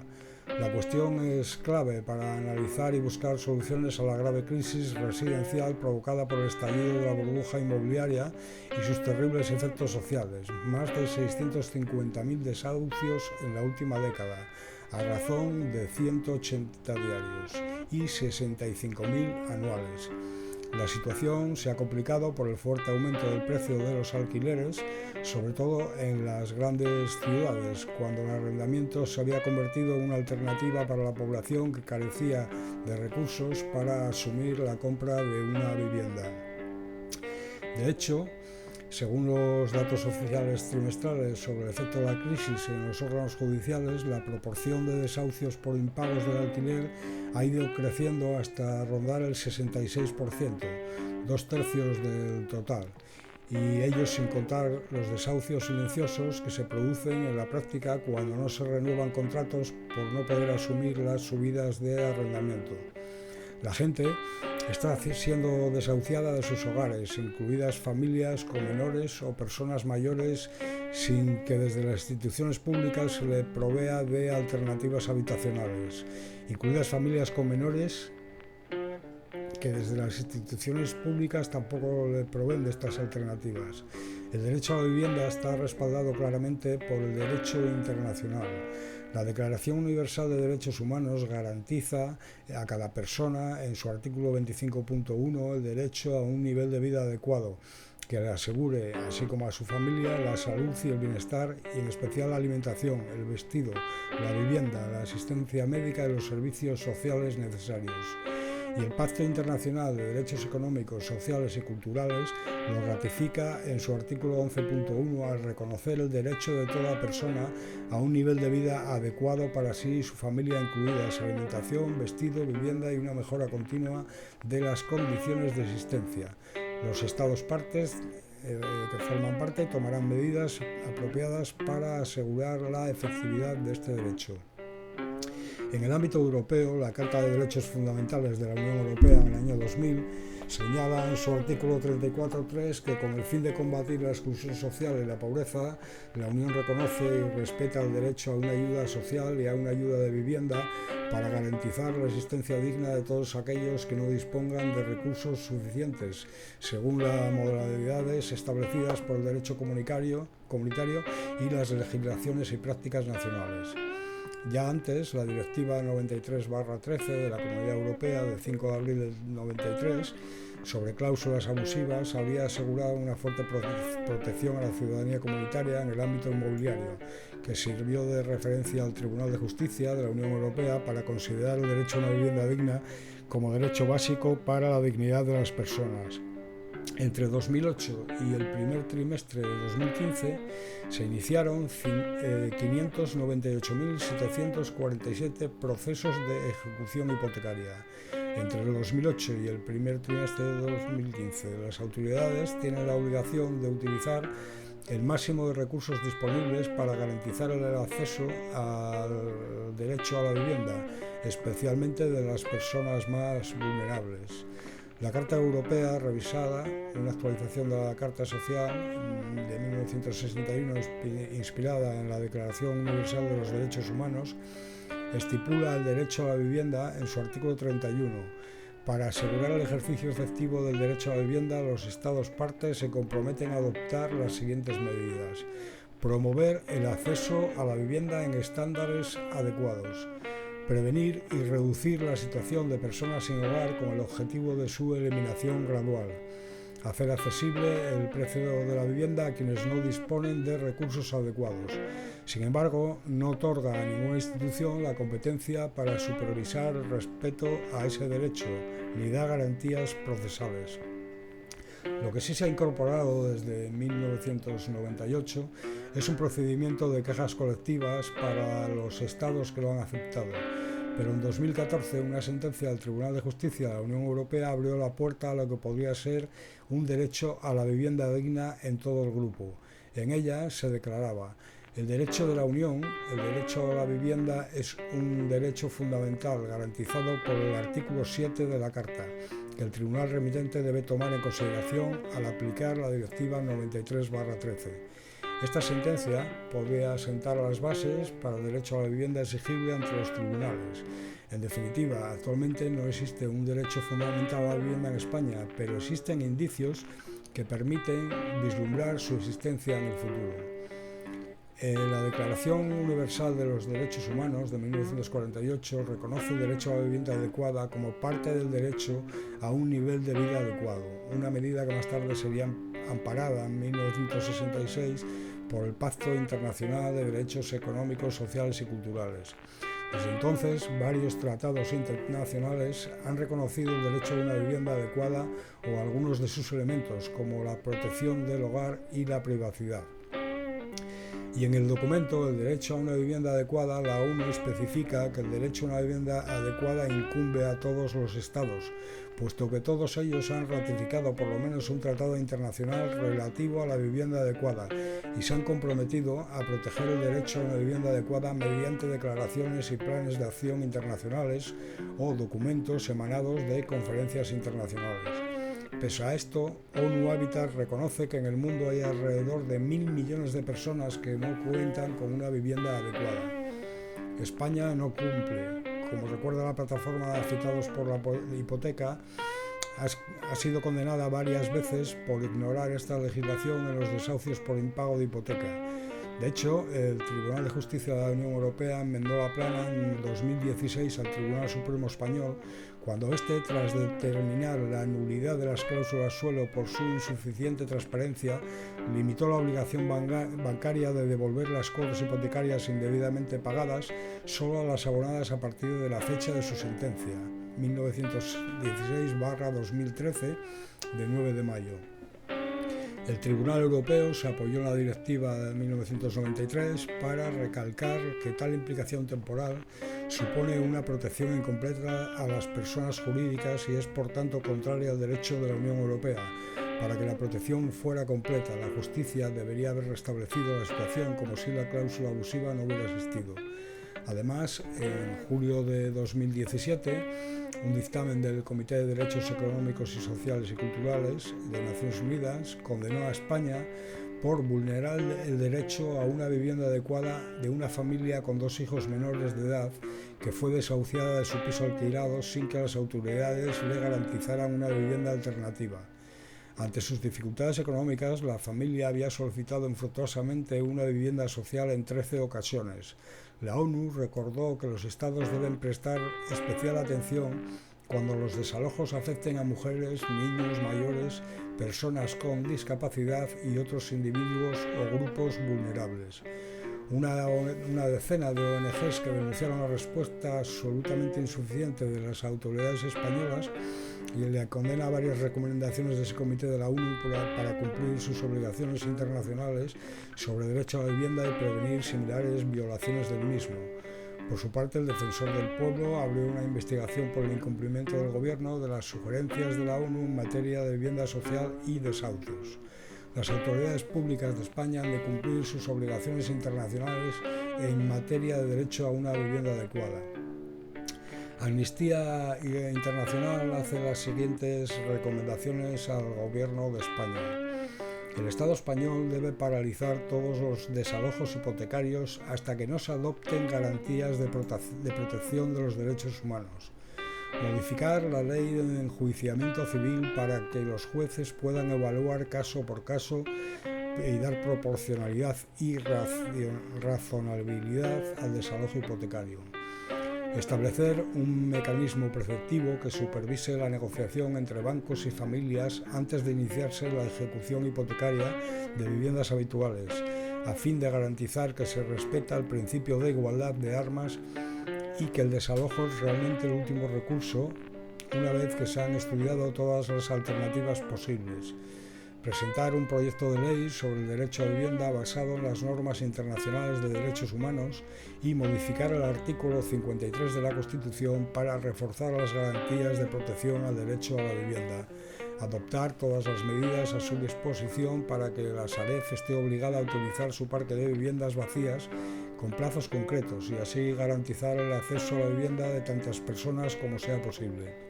La cuestión es clave para analizar y buscar soluciones a la grave crisis residencial provocada por el estallido de la burbuja inmobiliaria y sus terribles efectos sociales. Más de 650.000 desahucios en la última década, a razón de 180 diarios, y 65.000 anuales. La situación se ha complicado por el fuerte aumento del precio de los alquileres, sobre todo en las grandes ciudades, cuando el arrendamiento se había convertido en una alternativa para la población que carecía de recursos para asumir la compra de una vivienda. De hecho, según los datos oficiales trimestrales sobre el efecto de la crisis en los órganos judiciales, la proporción de desahucios por impagos del alquiler ha ido creciendo hasta rondar el 66%, 2/3 del total, y ellos sin contar los desahucios silenciosos que se producen en la práctica cuando no se renuevan contratos por no poder asumir las subidas de arrendamiento. La gente está siendo desahuciada de sus hogares, incluidas familias con menores o personas mayores, sin que desde las instituciones públicas se le provea de alternativas habitacionales, incluidas familias con menores que desde las instituciones públicas tampoco le proveen de estas alternativas. El derecho a la vivienda está respaldado claramente por el derecho internacional. La Declaración Universal de Derechos Humanos garantiza a cada persona, en su artículo 25.1, el derecho a un nivel de vida adecuado, que le asegure, así como a su familia, la salud y el bienestar, y en especial la alimentación, el vestido, la vivienda, la asistencia médica y los servicios sociales necesarios. Y el Pacto Internacional de Derechos Económicos, Sociales y Culturales lo ratifica en su artículo 11.1 al reconocer el derecho de toda persona a un nivel de vida adecuado para sí y su familia, incluidas alimentación, vestido, vivienda y una mejora continua de las condiciones de existencia. Los Estados partes que forman parte tomarán medidas apropiadas para asegurar la efectividad de este derecho. En el ámbito europeo, la Carta de Derechos Fundamentales de la Unión Europea en el año 2000 señala en su artículo 34.3 que con el fin de combatir la exclusión social y la pobreza, la Unión reconoce y respeta el derecho a una ayuda social y a una ayuda de vivienda para garantizar la existencia digna de todos aquellos que no dispongan de recursos suficientes, según las modalidades establecidas por el derecho comunitario y las legislaciones y prácticas nacionales. Ya antes, la Directiva 93/13 de la Comunidad Europea del 5 de abril del 93 sobre cláusulas abusivas había asegurado una fuerte protección a la ciudadanía comunitaria en el ámbito inmobiliario, que sirvió de referencia al Tribunal de Justicia de la Unión Europea para considerar el derecho a una vivienda digna como derecho básico para la dignidad de las personas. Entre 2008 y el primer trimestre de 2015 se iniciaron 598.747 procesos de ejecución hipotecaria. Entre el 2008 y el primer trimestre de 2015, las autoridades tienen la obligación de utilizar el máximo de recursos disponibles para garantizar el acceso al derecho a la vivienda, especialmente de las personas más vulnerables. La Carta Europea, revisada en una actualización de la Carta Social de 1961, inspirada en la Declaración Universal de los Derechos Humanos, estipula el derecho a la vivienda en su artículo 31. Para asegurar el ejercicio efectivo del derecho a la vivienda, los Estados partes se comprometen a adoptar las siguientes medidas: promover el acceso a la vivienda en estándares adecuados, prevenir y reducir la situación de personas sin hogar con el objetivo de su eliminación gradual, hacer accesible el precio de la vivienda a quienes no disponen de recursos adecuados. Sin embargo, no otorga a ninguna institución la competencia para supervisar el respeto a ese derecho, ni da garantías procesales. Lo que sí se ha incorporado desde 1998 es un procedimiento de quejas colectivas para los estados que lo han aceptado. Pero en 2014 una sentencia del Tribunal de Justicia de la Unión Europea abrió la puerta a lo que podría ser un derecho a la vivienda digna en todo el grupo. En ella se declaraba: el derecho de la Unión, el derecho a la vivienda, es un derecho fundamental garantizado por el artículo 7 de la Carta, que el Tribunal remitente debe tomar en consideración al aplicar la Directiva 93/13. Esta sentencia podría sentar las bases para el derecho a la vivienda exigible ante los tribunales. En definitiva, actualmente no existe un derecho fundamental a la vivienda en España, pero existen indicios que permiten vislumbrar su existencia en el futuro. La Declaración Universal de los Derechos Humanos de 1948 reconoce el derecho a la vivienda adecuada como parte del derecho a un nivel de vida adecuado, una medida que más tarde sería amparada en 1966 por el Pacto Internacional de Derechos Económicos, Sociales y Culturales. Desde entonces, varios tratados internacionales han reconocido el derecho a una vivienda adecuada o algunos de sus elementos, como la protección del hogar y la privacidad. Y en el documento El derecho a una vivienda adecuada, la ONU especifica que el derecho a una vivienda adecuada incumbe a todos los estados, puesto que todos ellos han ratificado por lo menos un tratado internacional relativo a la vivienda adecuada y se han comprometido a proteger el derecho a una vivienda adecuada mediante declaraciones y planes de acción internacionales o documentos emanados de conferencias internacionales. Pese a esto, ONU Habitat reconoce que en el mundo hay alrededor de 1.000 millones de personas que no cuentan con una vivienda adecuada. España no cumple. Como recuerda la plataforma de afectados por la hipoteca, ha sido condenada varias veces por ignorar esta legislación en los desahucios por impago de hipoteca. De hecho, el Tribunal de Justicia de la Unión Europea enmendó la plana en 2016 al Tribunal Supremo Español, cuando éste, tras determinar la nulidad de las cláusulas suelo por su insuficiente transparencia, limitó la obligación bancaria de devolver las cuotas hipotecarias indebidamente pagadas solo a las abonadas a partir de la fecha de su sentencia, 1916/2013, de 9 de mayo. El Tribunal Europeo se apoyó en la Directiva de 1993 para recalcar que tal implicación temporal supone una protección incompleta a las personas jurídicas y es por tanto contraria al derecho de la Unión Europea. Para que la protección fuera completa, la justicia debería haber restablecido la situación como si la cláusula abusiva no hubiera existido. Además, en julio de 2017, un dictamen del Comité de Derechos Económicos y Sociales y Culturales de Naciones Unidas condenó a España por vulnerar el derecho a una vivienda adecuada de una familia con 2 hijos menores de edad que fue desahuciada de su piso alquilado sin que las autoridades le garantizaran una vivienda alternativa. Ante sus dificultades económicas, la familia había solicitado infructuosamente una vivienda social en 13 ocasiones. La ONU recordó que los estados deben prestar especial atención cuando los desalojos afecten a mujeres, niños, mayores, personas con discapacidad y otros individuos o grupos vulnerables. Una decena de ONGs que denunciaron la respuesta absolutamente insuficiente de las autoridades españolas y le condena varias recomendaciones de ese comité de la ONU para cumplir sus obligaciones internacionales sobre derecho a la vivienda y prevenir similares violaciones del mismo. Por su parte, el defensor del pueblo abrió una investigación por el incumplimiento del gobierno de las sugerencias de la ONU en materia de vivienda social y desahucios. Las autoridades públicas de España han de cumplir sus obligaciones internacionales en materia de derecho a una vivienda adecuada. Amnistía Internacional hace las siguientes recomendaciones al Gobierno de España. El Estado español debe paralizar todos los desalojos hipotecarios hasta que no se adopten garantías de protección de los derechos humanos. Modificar la ley de enjuiciamiento civil para que los jueces puedan evaluar caso por caso y dar proporcionalidad y razonabilidad al desalojo hipotecario. Establecer un mecanismo preceptivo que supervise la negociación entre bancos y familias antes de iniciarse la ejecución hipotecaria de viviendas habituales, a fin de garantizar que se respeta el principio de igualdad de armas y que el desalojo es realmente el último recurso una vez que se han estudiado todas las alternativas posibles. Presentar un proyecto de ley sobre el derecho a vivienda basado en las normas internacionales de derechos humanos y modificar el artículo 53 de la Constitución para reforzar las garantías de protección al derecho a la vivienda. Adoptar todas las medidas a su disposición para que la Sareb esté obligada a utilizar su parque de viviendas vacías con plazos concretos y así garantizar el acceso a la vivienda de tantas personas como sea posible.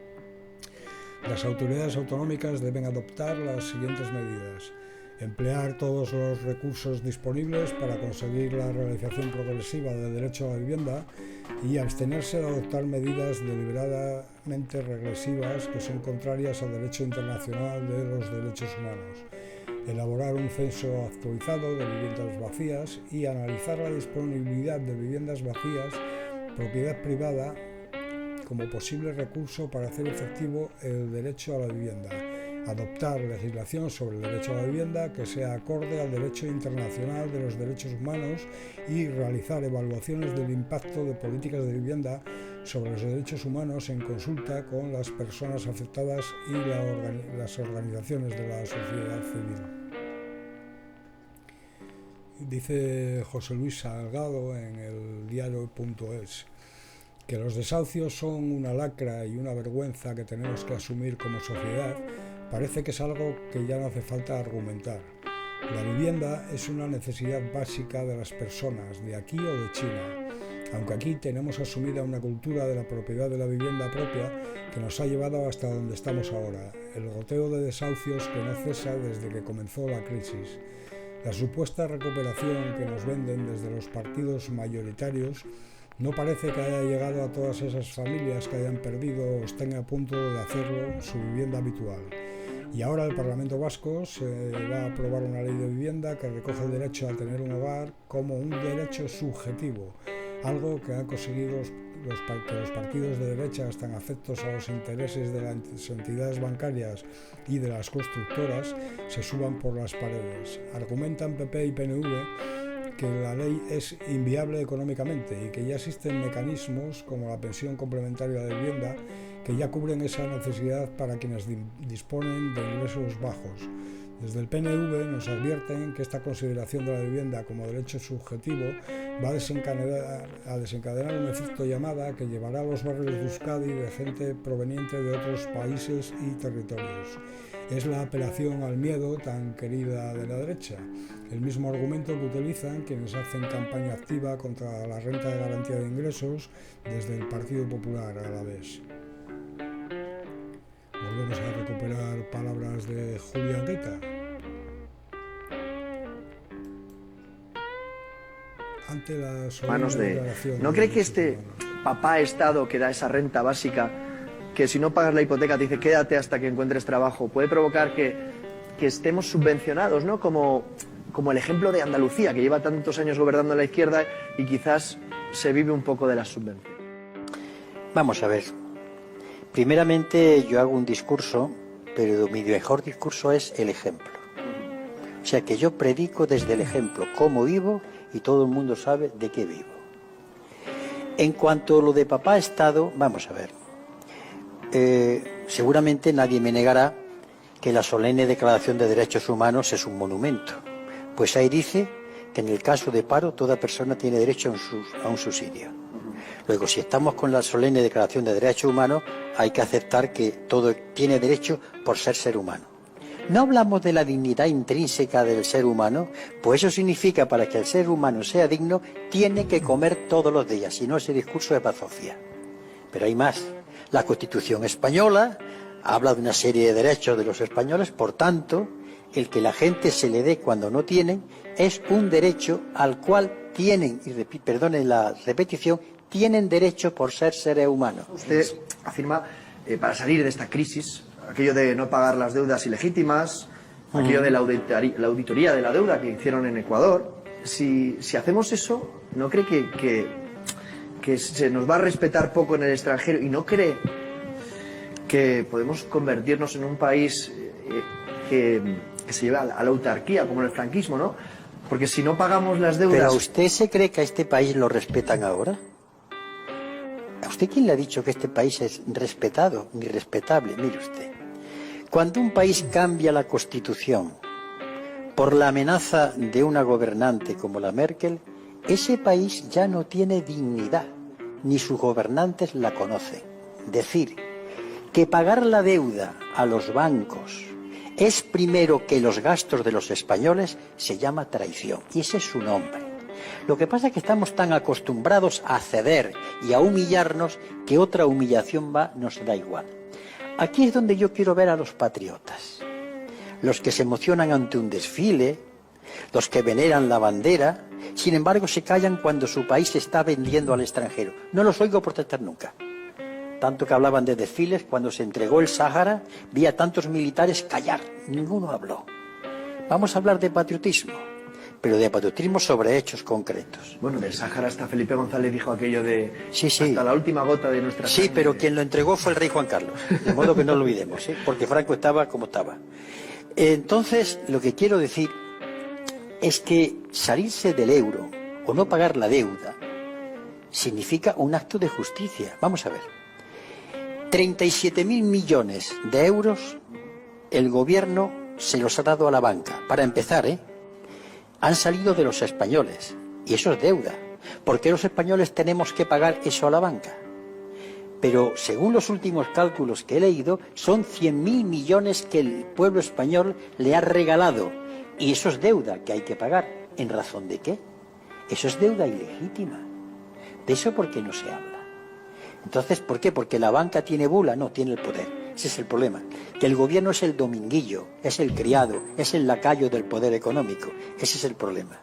Las autoridades autonómicas deben adoptar las siguientes medidas: emplear todos los recursos disponibles para conseguir la realización progresiva del derecho a la vivienda y abstenerse de adoptar medidas deliberadamente regresivas que son contrarias al derecho internacional de los derechos humanos. Elaborar un censo actualizado de viviendas vacías y analizar la disponibilidad de viviendas vacías, propiedad privada, como posible recurso para hacer efectivo el derecho a la vivienda. Adoptar legislación sobre el derecho a la vivienda que sea acorde al derecho internacional de los derechos humanos y realizar evaluaciones del impacto de políticas de vivienda sobre los derechos humanos en consulta con las personas afectadas y las organizaciones de la sociedad civil. Dice José Luis Salgado en el diario.es que los desahucios son una lacra y una vergüenza que tenemos que asumir como sociedad. Parece que es algo que ya no hace falta argumentar. La vivienda es una necesidad básica de las personas, de aquí o de China. Aunque aquí tenemos asumida una cultura de la propiedad de la vivienda propia que nos ha llevado hasta donde estamos ahora, el goteo de desahucios que no cesa desde que comenzó la crisis. La supuesta recuperación que nos venden desde los partidos mayoritarios no parece que haya llegado a todas esas familias que hayan perdido o estén a punto de hacerlo su vivienda habitual. Y ahora el Parlamento Vasco se va a aprobar una ley de vivienda que recoge el derecho a tener un hogar como un derecho subjetivo, algo que han conseguido que los partidos de derecha tan afectos a los intereses de las entidades bancarias y de las constructoras se suban por las paredes. Argumentan PP y PNV que la ley es inviable económicamente y que ya existen mecanismos como la pensión complementaria de vivienda que ya cubren esa necesidad para quienes disponen de ingresos bajos. Desde el PNV nos advierten que esta consideración de la vivienda como derecho subjetivo va a desencadenar un efecto llamada que llevará a los barrios de Euskadi de gente proveniente de otros países y territorios. Es la apelación al miedo tan querida de la derecha, el mismo argumento que utilizan quienes hacen campaña activa contra la renta de garantía de ingresos desde el Partido Popular Alavés. Volvemos a recuperar palabras de Julia Guetta. Ante la manos de... ¿No cree que este papá Estado que da esa renta básica, que si no pagas la hipoteca te dice quédate hasta que encuentres trabajo, puede provocar que estemos subvencionados, ¿no? Como el ejemplo de Andalucía, que lleva tantos años gobernando la izquierda y quizás se vive un poco de la subvención? Vamos a ver. Primeramente yo hago un discurso, pero mi mejor discurso es el ejemplo. O sea que yo predico desde el ejemplo cómo vivo y todo el mundo sabe de qué vivo. En cuanto a lo de papá Estado, vamos a ver. Seguramente nadie me negará que la solemne Declaración de Derechos Humanos es un monumento. Pues ahí dice que en el caso de paro toda persona tiene derecho a un subsidio. Luego, si estamos con la solemne Declaración de Derechos Humanos, hay que aceptar que todo tiene derecho por ser humano. ¿No hablamos de la dignidad intrínseca del ser humano? Pues eso significa, para que el ser humano sea digno, tiene que comer todos los días, si no ese discurso es bazofia. Pero hay más. La Constitución española habla de una serie de derechos de los españoles, por tanto, el que la gente se le dé cuando no tienen es un derecho al cual tienen, y perdone la repetición, tienen derecho por ser seres humanos. Usted afirma, para salir de esta crisis, aquello de no pagar las deudas ilegítimas, aquello de la auditoría de la deuda que hicieron en Ecuador. Si hacemos eso, ¿no cree que se nos va a respetar poco en el extranjero? ¿Y no cree que podemos convertirnos en un país que se lleva a la autarquía, como en el franquismo, ¿no? Porque si no pagamos las deudas... ¿Pero usted se cree que a este país lo respetan ahora? ¿Usted quién le ha dicho que este país es respetado ni respetable? Mire usted, cuando un país cambia la Constitución por la amenaza de una gobernante como la Merkel, ese país ya no tiene dignidad, ni sus gobernantes la conocen. Decir que pagar la deuda a los bancos es primero que los gastos de los españoles se llama traición, y ese es su nombre. Lo que pasa es que estamos tan acostumbrados a ceder y a humillarnos que otra humillación nos da igual. Aquí es donde yo quiero ver a los patriotas, los que se emocionan ante un desfile, los que veneran la bandera, sin embargo se callan cuando su país se está vendiendo al extranjero. No los oigo protestar nunca. Tanto que hablaban de desfiles, cuando se entregó el Sáhara, vi a tantos militares callar, ninguno habló. Vamos a hablar de patriotismo, pero de patriotismo sobre hechos concretos. Bueno, del Sáhara hasta Felipe González dijo aquello de sí. hasta la última gota de nuestra sangre. Sí, pero quien lo entregó fue el rey Juan Carlos, de modo que no lo olvidemos, porque Franco estaba como estaba. Entonces, lo que quiero decir es que salirse del euro o no pagar la deuda significa un acto de justicia. Vamos a ver. 37.000 millones de euros el gobierno se los ha dado a la banca. Para empezar, han salido de los españoles y eso es deuda. ¿Por qué los españoles tenemos que pagar eso a la banca? Pero según los últimos cálculos que he leído, son 100.000 millones que el pueblo español le ha regalado. Y eso es deuda que hay que pagar. ¿En razón de qué? Eso es deuda ilegítima. De eso, ¿por qué no se habla? Entonces, ¿por qué? ¿Porque la banca tiene bula? No, tiene el poder. Ese es el problema. Que el gobierno es el dominguillo, es el criado, es el lacayo del poder económico. Ese es el problema.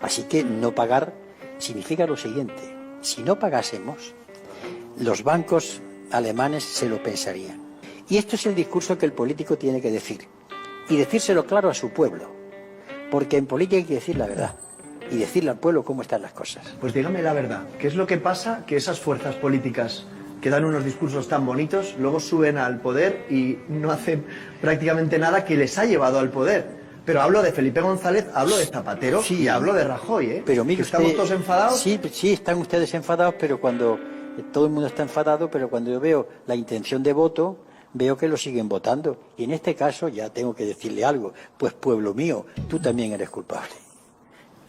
Así que no pagar significa lo siguiente. Si no pagásemos, los bancos alemanes se lo pensarían. Y esto es el discurso que el político tiene que decir. Y decírselo claro a su pueblo. Porque en política hay que decir la verdad. Y decirle al pueblo cómo están las cosas. Pues dígame la verdad. ¿Qué es lo que pasa? Que esas fuerzas políticas que dan unos discursos tan bonitos, luego suben al poder y no hacen prácticamente nada que les ha llevado al poder. Pero hablo de Felipe González, hablo de Zapatero y hablo de Rajoy, Pero mire ¿Estamos usted, todos enfadados? Sí, están ustedes enfadados, pero cuando todo el mundo está enfadado, pero cuando yo veo la intención de voto, veo que lo siguen votando. Y en este caso ya tengo que decirle algo. Pues pueblo mío, tú también eres culpable.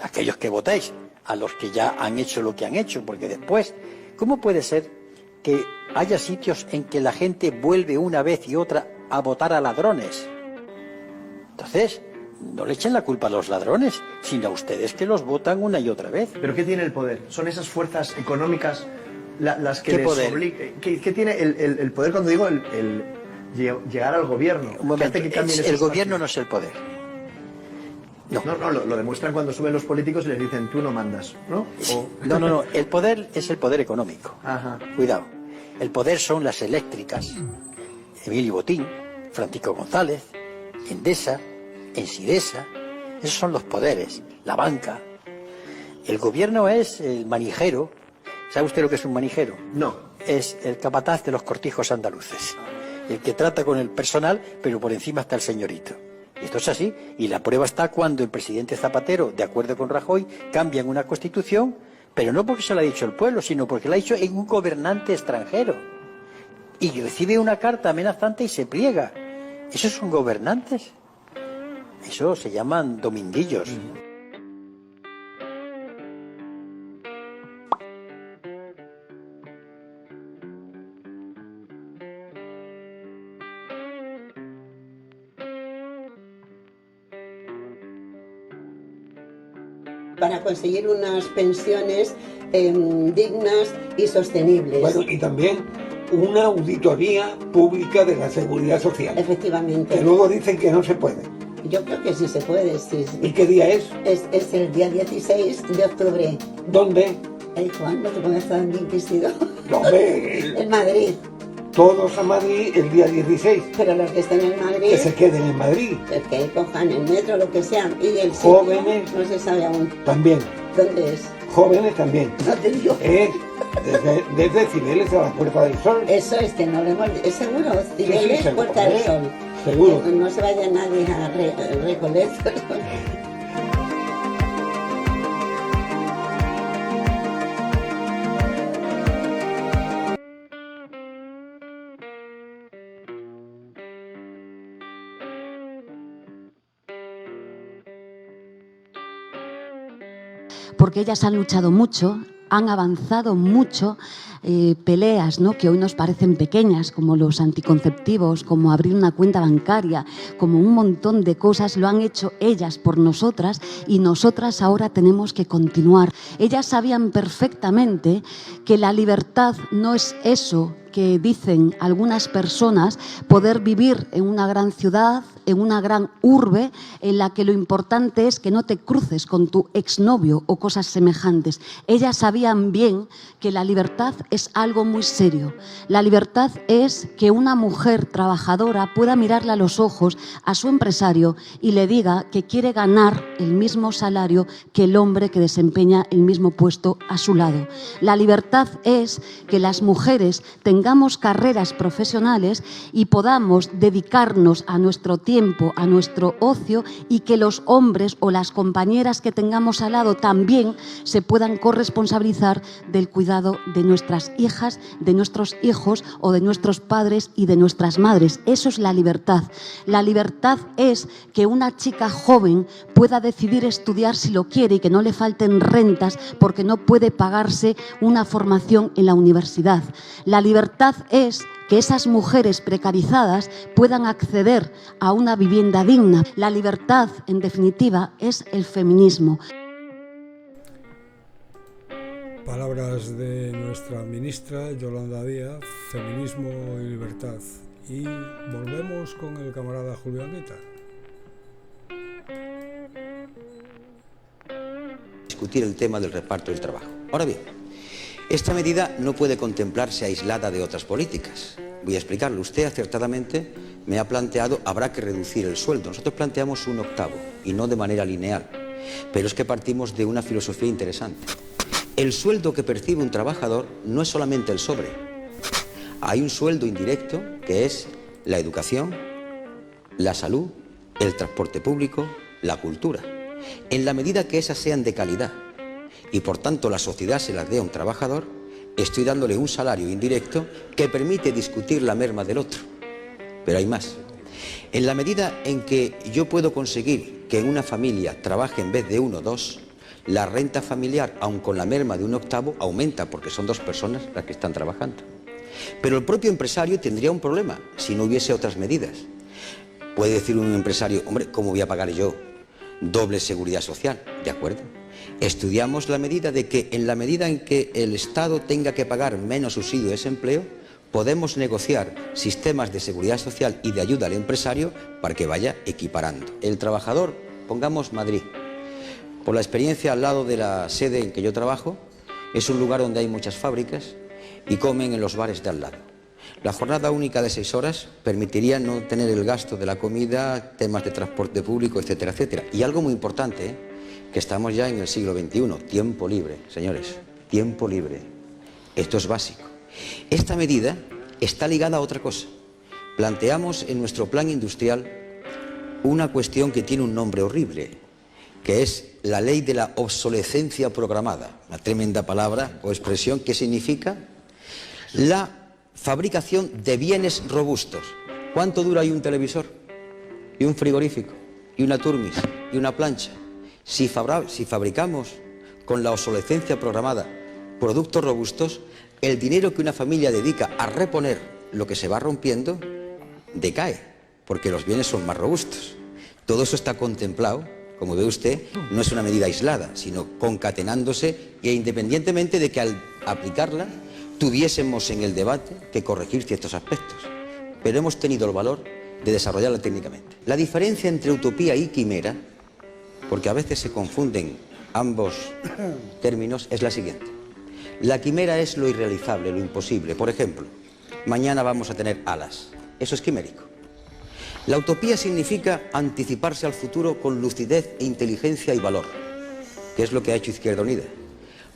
Aquellos que votáis, a los que ya han hecho lo que han hecho, porque después, ¿cómo puede ser que haya sitios en que la gente vuelve una vez y otra a votar a ladrones? Entonces, no le echen la culpa a los ladrones, sino a ustedes que los votan una y otra vez. ¿Pero qué tiene el poder? ¿Son esas fuerzas económicas las que ¿Qué les poder? obligan? ¿Qué tiene el poder cuando digo el llegar al gobierno? Un momento, ¿Qué hace que cambien el esos gobierno partidos? no es el poder. No, lo demuestran cuando suben los políticos y les dicen tú no mandas, ¿no? No, el poder es el poder económico. Ajá. Cuidado. El poder son las eléctricas, Emilio Botín, Francisco González, Endesa, Ensidesa. Esos son los poderes. La banca. El gobierno es el manijero. ¿Sabe usted lo que es un manijero? No. Es el capataz de los cortijos andaluces. El que trata con el personal, pero por encima está el señorito. Y esto es así, y la prueba está cuando el presidente Zapatero, de acuerdo con Rajoy, cambian una constitución, pero no porque se lo ha dicho el pueblo, sino porque lo ha dicho en un gobernante extranjero. Y recibe una carta amenazante y se pliega. ¿Esos son gobernantes? Eso se llaman dominguillos. Para conseguir unas pensiones dignas y sostenibles. Bueno, y también una auditoría pública de la seguridad social. Efectivamente. Que luego dicen que no se puede. Yo creo que sí se puede, sí. ¿Y qué día es? Es el día 16 de octubre. ¿Dónde? Juan, no te pongas tan inquisidor. ¿Dónde? En Madrid. Todos a Madrid el día 16. Pero los que estén en Madrid... Que se queden en Madrid. Que cojan el metro, lo que sea. Y el sitio jóvenes no se sabe aún. También. ¿Dónde es? Jóvenes también. No te digo. Es desde Cibeles a la Puerta del Sol. Eso es que no lo hemos... Es seguro, Cibeles, sí, Puerta del Sol. Seguro. Que no se vaya nadie a Recoletos. porque ellas han luchado mucho, han avanzado mucho, peleas, ¿no?, que hoy nos parecen pequeñas, como los anticonceptivos, como abrir una cuenta bancaria, como un montón de cosas, lo han hecho ellas por nosotras y nosotras ahora tenemos que continuar. Ellas sabían perfectamente que la libertad no es eso que dicen algunas personas, poder vivir en una gran ciudad, en una gran urbe, en la que lo importante es que no te cruces con tu exnovio o cosas semejantes. Ellas sabían bien que la libertad es algo muy serio. La libertad es que una mujer trabajadora pueda mirarle a los ojos a su empresario y le diga que quiere ganar el mismo salario que el hombre que desempeña el mismo puesto a su lado. La libertad es que las mujeres tengamos carreras profesionales y podamos dedicarnos a nuestro tiempo, a nuestro ocio, y que los hombres o las compañeras que tengamos al lado también se puedan corresponsabilizar del cuidado de nuestras hijas, de nuestros hijos o de nuestros padres y de nuestras madres. Eso es la libertad. La libertad es que una chica joven pueda decidir estudiar si lo quiere y que no le falten rentas porque no puede pagarse una formación en la universidad. La libertad es que esas mujeres precarizadas puedan acceder a una vivienda digna. La libertad, en definitiva, es el feminismo. Palabras de nuestra ministra Yolanda Díaz, feminismo y libertad. Y volvemos con el camarada Julio Anguita. Discutir el tema del reparto del trabajo. Ahora bien, esta medida no puede contemplarse aislada de otras políticas. Voy a explicarlo. Usted acertadamente me ha planteado, habrá que reducir el sueldo. Nosotros planteamos 1/8 y no de manera lineal. Pero es que partimos de una filosofía interesante. El sueldo que percibe un trabajador no es solamente el sobre. Hay un sueldo indirecto que es la educación, la salud, el transporte público, la cultura. En la medida que esas sean de calidad y por tanto la sociedad se las dé a un trabajador, estoy dándole un salario indirecto que permite discutir la merma del otro. Pero hay más. En la medida en que yo puedo conseguir que en una familia trabaje en vez de 1 o 2, la renta familiar, aun con la merma de 1/8, aumenta porque son 2 personas las que están trabajando. Pero el propio empresario tendría un problema si no hubiese otras medidas. Puede decir un empresario, hombre, ¿cómo voy a pagar yo doble seguridad social? ¿De acuerdo? Estudiamos la medida de que en la medida en que el Estado tenga que pagar menos subsidio de desempleo, podemos negociar sistemas de seguridad social y de ayuda al empresario para que vaya equiparando. El trabajador, pongamos Madrid, por la experiencia al lado de la sede en que yo trabajo, es un lugar donde hay muchas fábricas y comen en los bares de al lado. La jornada única de 6 horas permitiría no tener el gasto de la comida, temas de transporte público, etcétera, etcétera. Y algo muy importante, que estamos ya en el siglo XXI, tiempo libre, señores, tiempo libre. Esto es básico. Esta medida está ligada a otra cosa. Planteamos en nuestro plan industrial una cuestión que tiene un nombre horrible, que es la ley de la obsolescencia programada, una tremenda palabra o expresión que significa la fabricación de bienes robustos. ¿Cuánto dura ahí un televisor? Y un frigorífico, y una turmis, y una plancha. Si fabricamos con la obsolescencia programada productos robustos, el dinero que una familia dedica a reponer lo que se va rompiendo decae, porque los bienes son más robustos. Todo eso está contemplado, como ve usted, no es una medida aislada, sino concatenándose e independientemente de que al aplicarla tuviésemos en el debate que corregir ciertos aspectos. Pero hemos tenido el valor de desarrollarla técnicamente. La diferencia entre utopía y quimera, porque a veces se confunden ambos términos, es la siguiente. La quimera es lo irrealizable, lo imposible. Por ejemplo, mañana vamos a tener alas. Eso es quimérico. La utopía significa anticiparse al futuro con lucidez e inteligencia y valor, que es lo que ha hecho Izquierda Unida.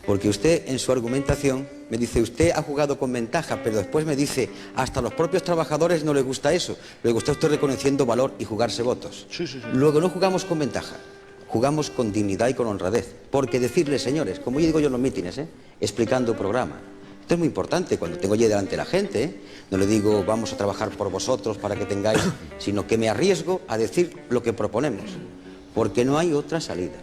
Porque usted en su argumentación me dice, usted ha jugado con ventaja, pero después me dice, hasta a los propios trabajadores no les gusta eso. Luego está usted reconociendo valor y jugarse votos. Luego no jugamos con ventaja, jugamos con dignidad y con honradez. Porque decirles, señores, como yo digo yo en los mítines, explicando programa. Esto es muy importante cuando tengo allí delante la gente, no le digo vamos a trabajar por vosotros para que tengáis, sino que me arriesgo a decir lo que proponemos, porque no hay otra salida.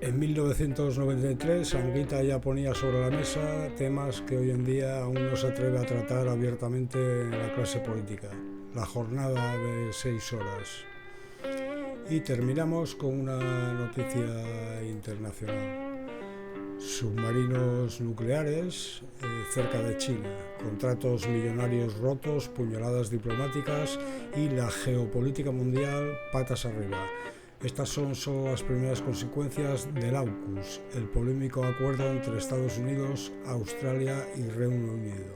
En 1993, Anguita ya ponía sobre la mesa temas que hoy en día aún no se atreve a tratar abiertamente en la clase política. La jornada de 6 horas. Y terminamos con una noticia internacional. Submarinos nucleares cerca de China, contratos millonarios rotos, puñaladas diplomáticas y la geopolítica mundial patas arriba. Estas son solo las primeras consecuencias del AUKUS, el polémico acuerdo entre Estados Unidos, Australia y Reino Unido.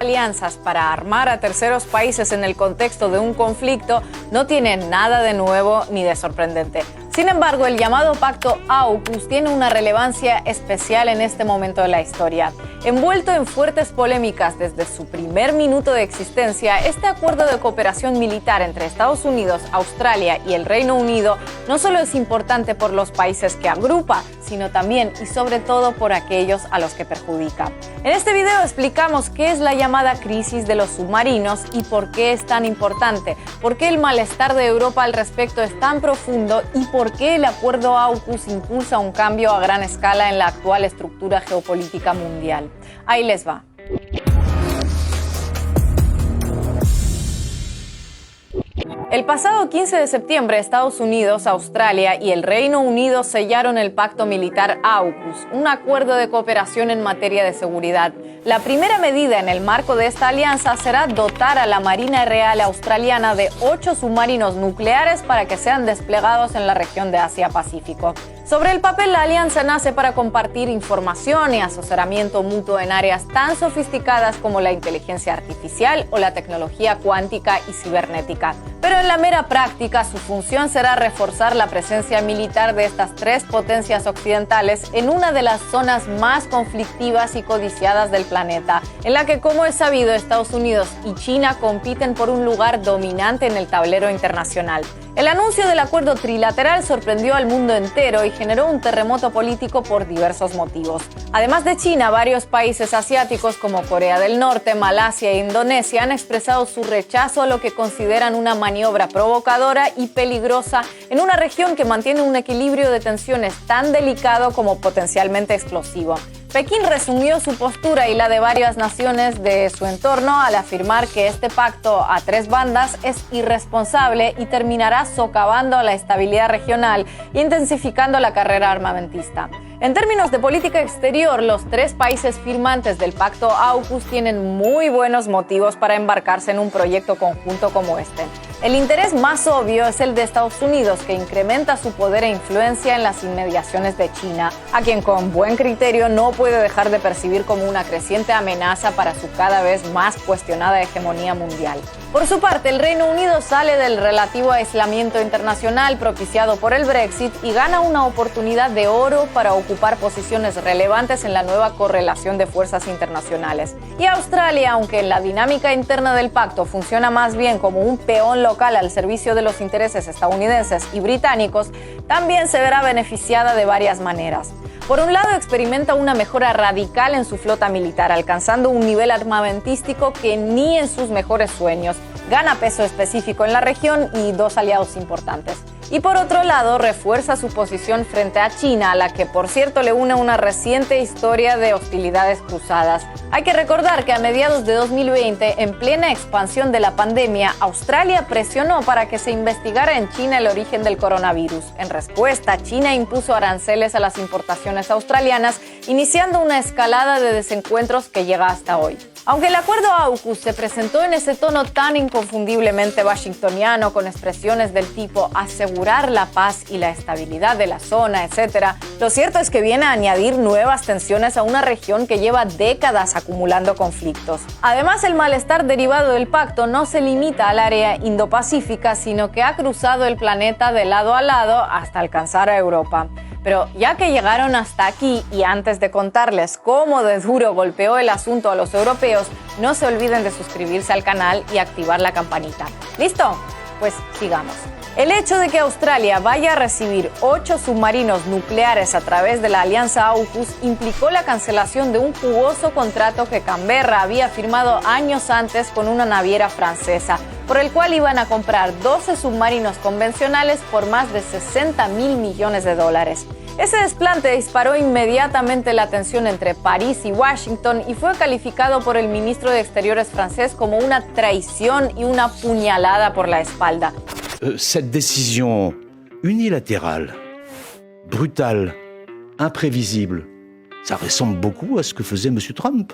Alianzas para armar a terceros países en el contexto de un conflicto no tienen nada de nuevo ni de sorprendente. Sin embargo, el llamado Pacto AUKUS tiene una relevancia especial en este momento de la historia. Envuelto en fuertes polémicas desde su primer minuto de existencia, este acuerdo de cooperación militar entre Estados Unidos, Australia y el Reino Unido no solo es importante por los países que agrupa, sino también y sobre todo por aquellos a los que perjudica. En este video explicamos qué es la llamada crisis de los submarinos y por qué es tan importante, por qué el malestar de Europa al respecto es tan profundo y por qué el acuerdo AUKUS impulsa un cambio a gran escala en la actual estructura geopolítica mundial. Ahí les va. El pasado 15 de septiembre, Estados Unidos, Australia y el Reino Unido sellaron el pacto militar AUKUS, un acuerdo de cooperación en materia de seguridad. La primera medida en el marco de esta alianza será dotar a la Marina Real Australiana de 8 submarinos nucleares para que sean desplegados en la región de Asia-Pacífico. Sobre el papel, la alianza nace para compartir información y asesoramiento mutuo en áreas tan sofisticadas como la inteligencia artificial o la tecnología cuántica y cibernética. Pero en la mera práctica, su función será reforzar la presencia militar de estas 3 potencias occidentales en una de las zonas más conflictivas y codiciadas del planeta, en la que, como es sabido, Estados Unidos y China compiten por un lugar dominante en el tablero internacional. El anuncio del acuerdo trilateral sorprendió al mundo entero y generó un terremoto político por diversos motivos. Además de China, varios países asiáticos como Corea del Norte, Malasia e Indonesia han expresado su rechazo a lo que consideran una maniobra provocadora y peligrosa en una región que mantiene un equilibrio de tensiones tan delicado como potencialmente explosivo. Pekín resumió su postura y la de varias naciones de su entorno al afirmar que este pacto a 3 bandas es irresponsable y terminará socavando a la estabilidad regional e intensificando la carrera armamentista. En términos de política exterior, los 3 países firmantes del pacto AUKUS tienen muy buenos motivos para embarcarse en un proyecto conjunto como este. El interés más obvio es el de Estados Unidos, que incrementa su poder e influencia en las inmediaciones de China, a quien con buen criterio no puede dejar de percibir como una creciente amenaza para su cada vez más cuestionada hegemonía mundial. Por su parte, el Reino Unido sale del relativo aislamiento internacional propiciado por el Brexit y gana una oportunidad de oro para ocupar posiciones relevantes en la nueva correlación de fuerzas internacionales. Y Australia, aunque en la dinámica interna del pacto funciona más bien como un peón local al servicio de los intereses estadounidenses y británicos, también se verá beneficiada de varias maneras. Por un lado, experimenta una mejora radical en su flota militar, alcanzando un nivel armamentístico que ni en sus mejores sueños. Gana peso específico en la región y 2 aliados importantes. Y por otro lado, refuerza su posición frente a China, a la que por cierto le une una reciente historia de hostilidades cruzadas. Hay que recordar que a mediados de 2020, en plena expansión de la pandemia, Australia presionó para que se investigara en China el origen del coronavirus. En respuesta, China impuso aranceles a las importaciones australianas, iniciando una escalada de desencuentros que llega hasta hoy. Aunque el acuerdo AUKUS se presentó en ese tono tan inconfundiblemente washingtoniano, con expresiones del tipo asegurar la paz y la estabilidad de la zona, etc., lo cierto es que viene a añadir nuevas tensiones a una región que lleva décadas acumulando conflictos. Además, el malestar derivado del pacto no se limita al área Indo-Pacífica, sino que ha cruzado el planeta de lado a lado hasta alcanzar a Europa. Pero ya que llegaron hasta aquí y antes de contarles cómo de duro golpeó el asunto a los europeos, no se olviden de suscribirse al canal y activar la campanita. ¿Listo? Pues sigamos. El hecho de que Australia vaya a recibir 8 submarinos nucleares a través de la alianza AUKUS implicó la cancelación de un jugoso contrato que Canberra había firmado años antes con una naviera francesa, por el cual iban a comprar 12 submarinos convencionales por más de $60.000 millones. Ese desplante disparó inmediatamente la tensión entre París y Washington y fue calificado por el ministro de Exteriores francés como una traición y una puñalada por la espalda. Cette décision unilatérale, brutale, imprévisible, ça ressemble beaucoup à ce que faisait M. Trump.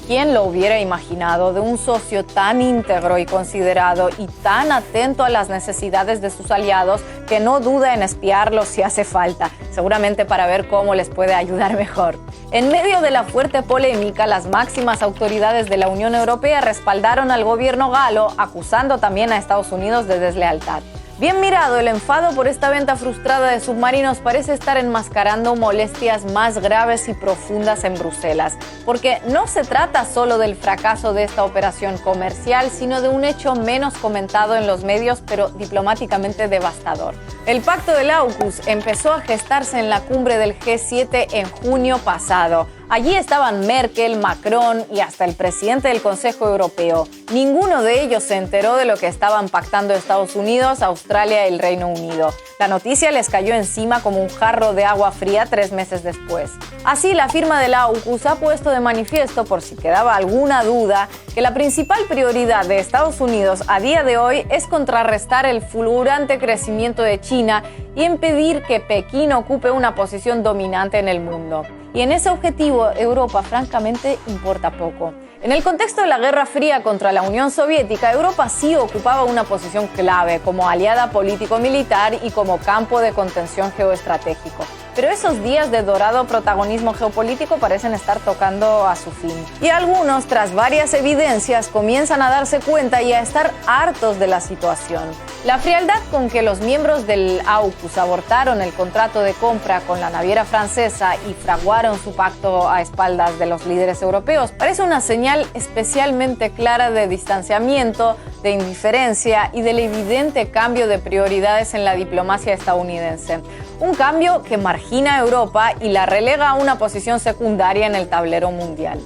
¿Quién lo hubiera imaginado de un socio tan íntegro y considerado y tan atento a las necesidades de sus aliados que no duda en espiarlos si hace falta, seguramente para ver cómo les puede ayudar mejor? En medio de la fuerte polémica, las máximas autoridades de la Unión Europea respaldaron al gobierno galo, acusando también a Estados Unidos de deslealtad. Bien mirado, el enfado por esta venta frustrada de submarinos parece estar enmascarando molestias más graves y profundas en Bruselas, porque no se trata solo del fracaso de esta operación comercial, sino de un hecho menos comentado en los medios, pero diplomáticamente devastador. El pacto del AUKUS empezó a gestarse en la cumbre del G7 en junio pasado. Allí estaban Merkel, Macron y hasta el presidente del Consejo Europeo. Ninguno de ellos se enteró de lo que estaban pactando Estados Unidos, Australia y el Reino Unido. La noticia les cayó encima como un jarro de agua fría 3 meses después. Así, la firma del AUKUS ha puesto de manifiesto, por si quedaba alguna duda, que la principal prioridad de Estados Unidos a día de hoy es contrarrestar el fulgurante crecimiento de China y impedir que Pekín ocupe una posición dominante en el mundo. Y en ese objetivo, Europa francamente importa poco. En el contexto de la Guerra Fría contra la Unión Soviética, Europa sí ocupaba una posición clave como aliada político-militar y como campo de contención geoestratégico. Pero esos días de dorado protagonismo geopolítico parecen estar tocando a su fin. Y algunos, tras varias evidencias, comienzan a darse cuenta y a estar hartos de la situación. La frialdad con que los miembros del AUKUS abortaron el contrato de compra con la naviera francesa y fraguaron su pacto a espaldas de los líderes europeos parece una señal especialmente clara de distanciamiento, de indiferencia y del evidente cambio de prioridades en la diplomacia estadounidense. Un cambio que margina a Europa y la relega a una posición secundaria en el tablero mundial.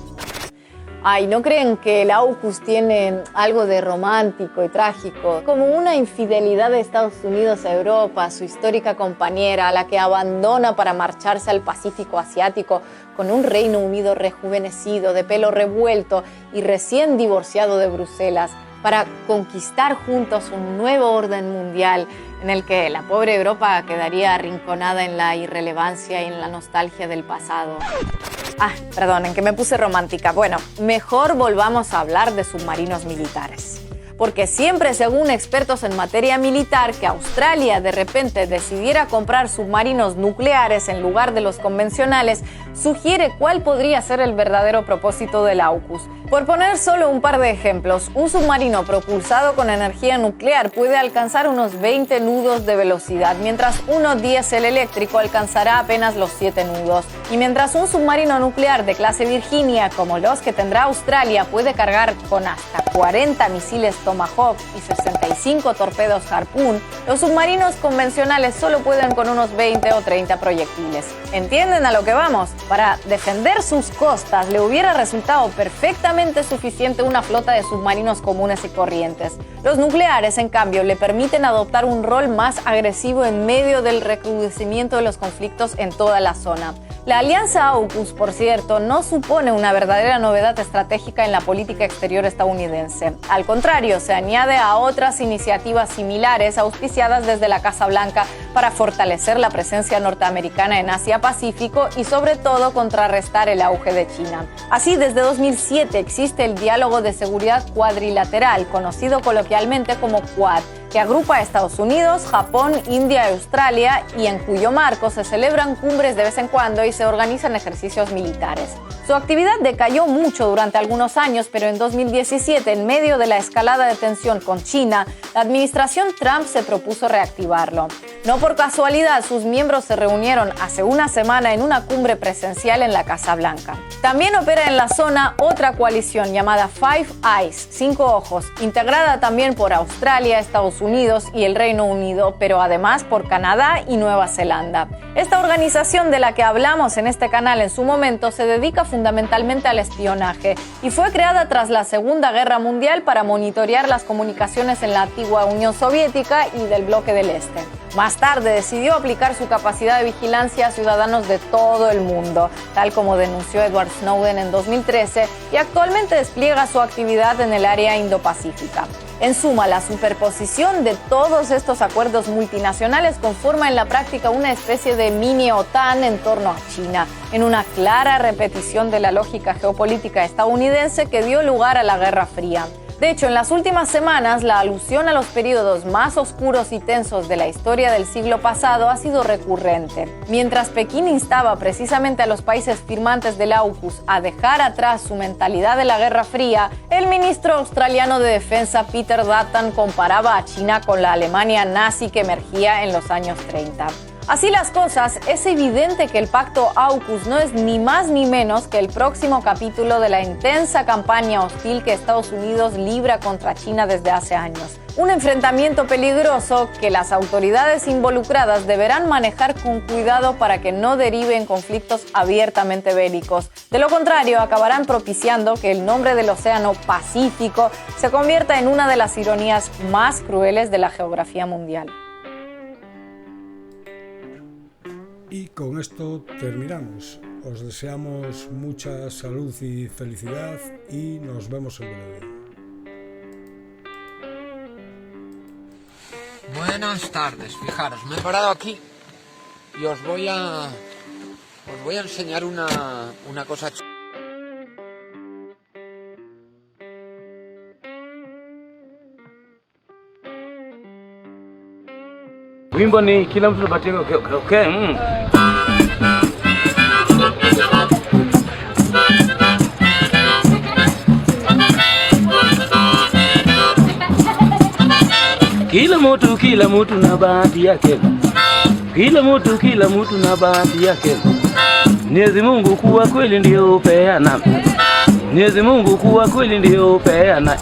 Ay, ¿no creen que el AUKUS tiene algo de romántico y trágico? Como una infidelidad de Estados Unidos a Europa, su histórica compañera, a la que abandona para marcharse al Pacífico Asiático con un Reino Unido rejuvenecido, de pelo revuelto y recién divorciado de Bruselas, para conquistar juntos un nuevo orden mundial en el que la pobre Europa quedaría arrinconada en la irrelevancia y en la nostalgia del pasado. Perdonen, que me puse romántica. Bueno, mejor volvamos a hablar de submarinos militares. Porque siempre, según expertos en materia militar, que Australia de repente decidiera comprar submarinos nucleares en lugar de los convencionales, sugiere cuál podría ser el verdadero propósito del AUKUS. Por poner solo un par de ejemplos, un submarino propulsado con energía nuclear puede alcanzar unos 20 nudos de velocidad, mientras uno diésel eléctrico alcanzará apenas los 7 nudos. Y mientras un submarino nuclear de clase Virginia, como los que tendrá Australia, puede cargar con hasta 40 misiles Tomahawk y 65 torpedos Harpoon, los submarinos convencionales solo pueden con unos 20 o 30 proyectiles. ¿Entienden a lo que vamos? Para defender sus costas le hubiera resultado perfectamente suficiente una flota de submarinos comunes y corrientes. Los nucleares, en cambio, le permiten adoptar un rol más agresivo en medio del recrudecimiento de los conflictos en toda la zona. La alianza AUKUS, por cierto, no supone una verdadera novedad estratégica en la política exterior estadounidense. Al contrario, se añade a otras iniciativas similares auspiciadas desde la Casa Blanca para fortalecer la presencia norteamericana en Asia-Pacífico y sobre todo contrarrestar el auge de China. Así, desde 2007 existe el Diálogo de Seguridad Cuadrilateral, conocido coloquialmente como Quad, que agrupa a Estados Unidos, Japón, India y Australia y en cuyo marco se celebran cumbres de vez en cuando y se organizan ejercicios militares. Su actividad decayó mucho durante algunos años, pero en 2017, en medio de la escalada de tensión con China, la administración Trump se propuso reactivarlo. No por casualidad, sus miembros se reunieron hace una semana en una cumbre presencial en la Casa Blanca. También opera en la zona otra coalición llamada Five Eyes, 5 ojos, integrada también por Australia, Estados Unidos y el Reino Unido, pero además por Canadá y Nueva Zelanda. Esta organización de la que hablamos en este canal en su momento se dedica fundamentalmente al espionaje y fue creada tras la Segunda Guerra Mundial para monitorear las comunicaciones en la antigua Unión Soviética y del bloque del Este. Más tarde decidió aplicar su capacidad de vigilancia a ciudadanos de todo el mundo, tal como denunció Edward Snowden en 2013, y actualmente despliega su actividad en el área Indo-Pacífica. En suma, la superposición de todos estos acuerdos multinacionales conforma en la práctica una especie de mini OTAN en torno a China, en una clara repetición de la lógica geopolítica estadounidense que dio lugar a la Guerra Fría. De hecho, en las últimas semanas, la alusión a los periodos más oscuros y tensos de la historia del siglo pasado ha sido recurrente. Mientras Pekín instaba precisamente a los países firmantes del AUKUS a dejar atrás su mentalidad de la Guerra Fría, el ministro australiano de Defensa Peter Dutton comparaba a China con la Alemania nazi que emergía en los años 30. Así las cosas, es evidente que el pacto AUKUS no es ni más ni menos que el próximo capítulo de la intensa campaña hostil que Estados Unidos libra contra China desde hace años. Un enfrentamiento peligroso que las autoridades involucradas deberán manejar con cuidado para que no derive en conflictos abiertamente bélicos. De lo contrario, acabarán propiciando que el nombre del Océano Pacífico se convierta en una de las ironías más crueles de la geografía mundial. Y con esto terminamos. Os deseamos mucha salud y felicidad y nos vemos en breve. Buenas tardes, fijaros, me he parado aquí y os voy a enseñar una cosa. Wimbo ni kila mtu batiko okay. Kila mtu na bahati yake. Kila mtu na bahati yake. Mwenyezi Mungu kuwa kweli ndio peana. Mwenyezi Mungu kuwa kweli ndio peana.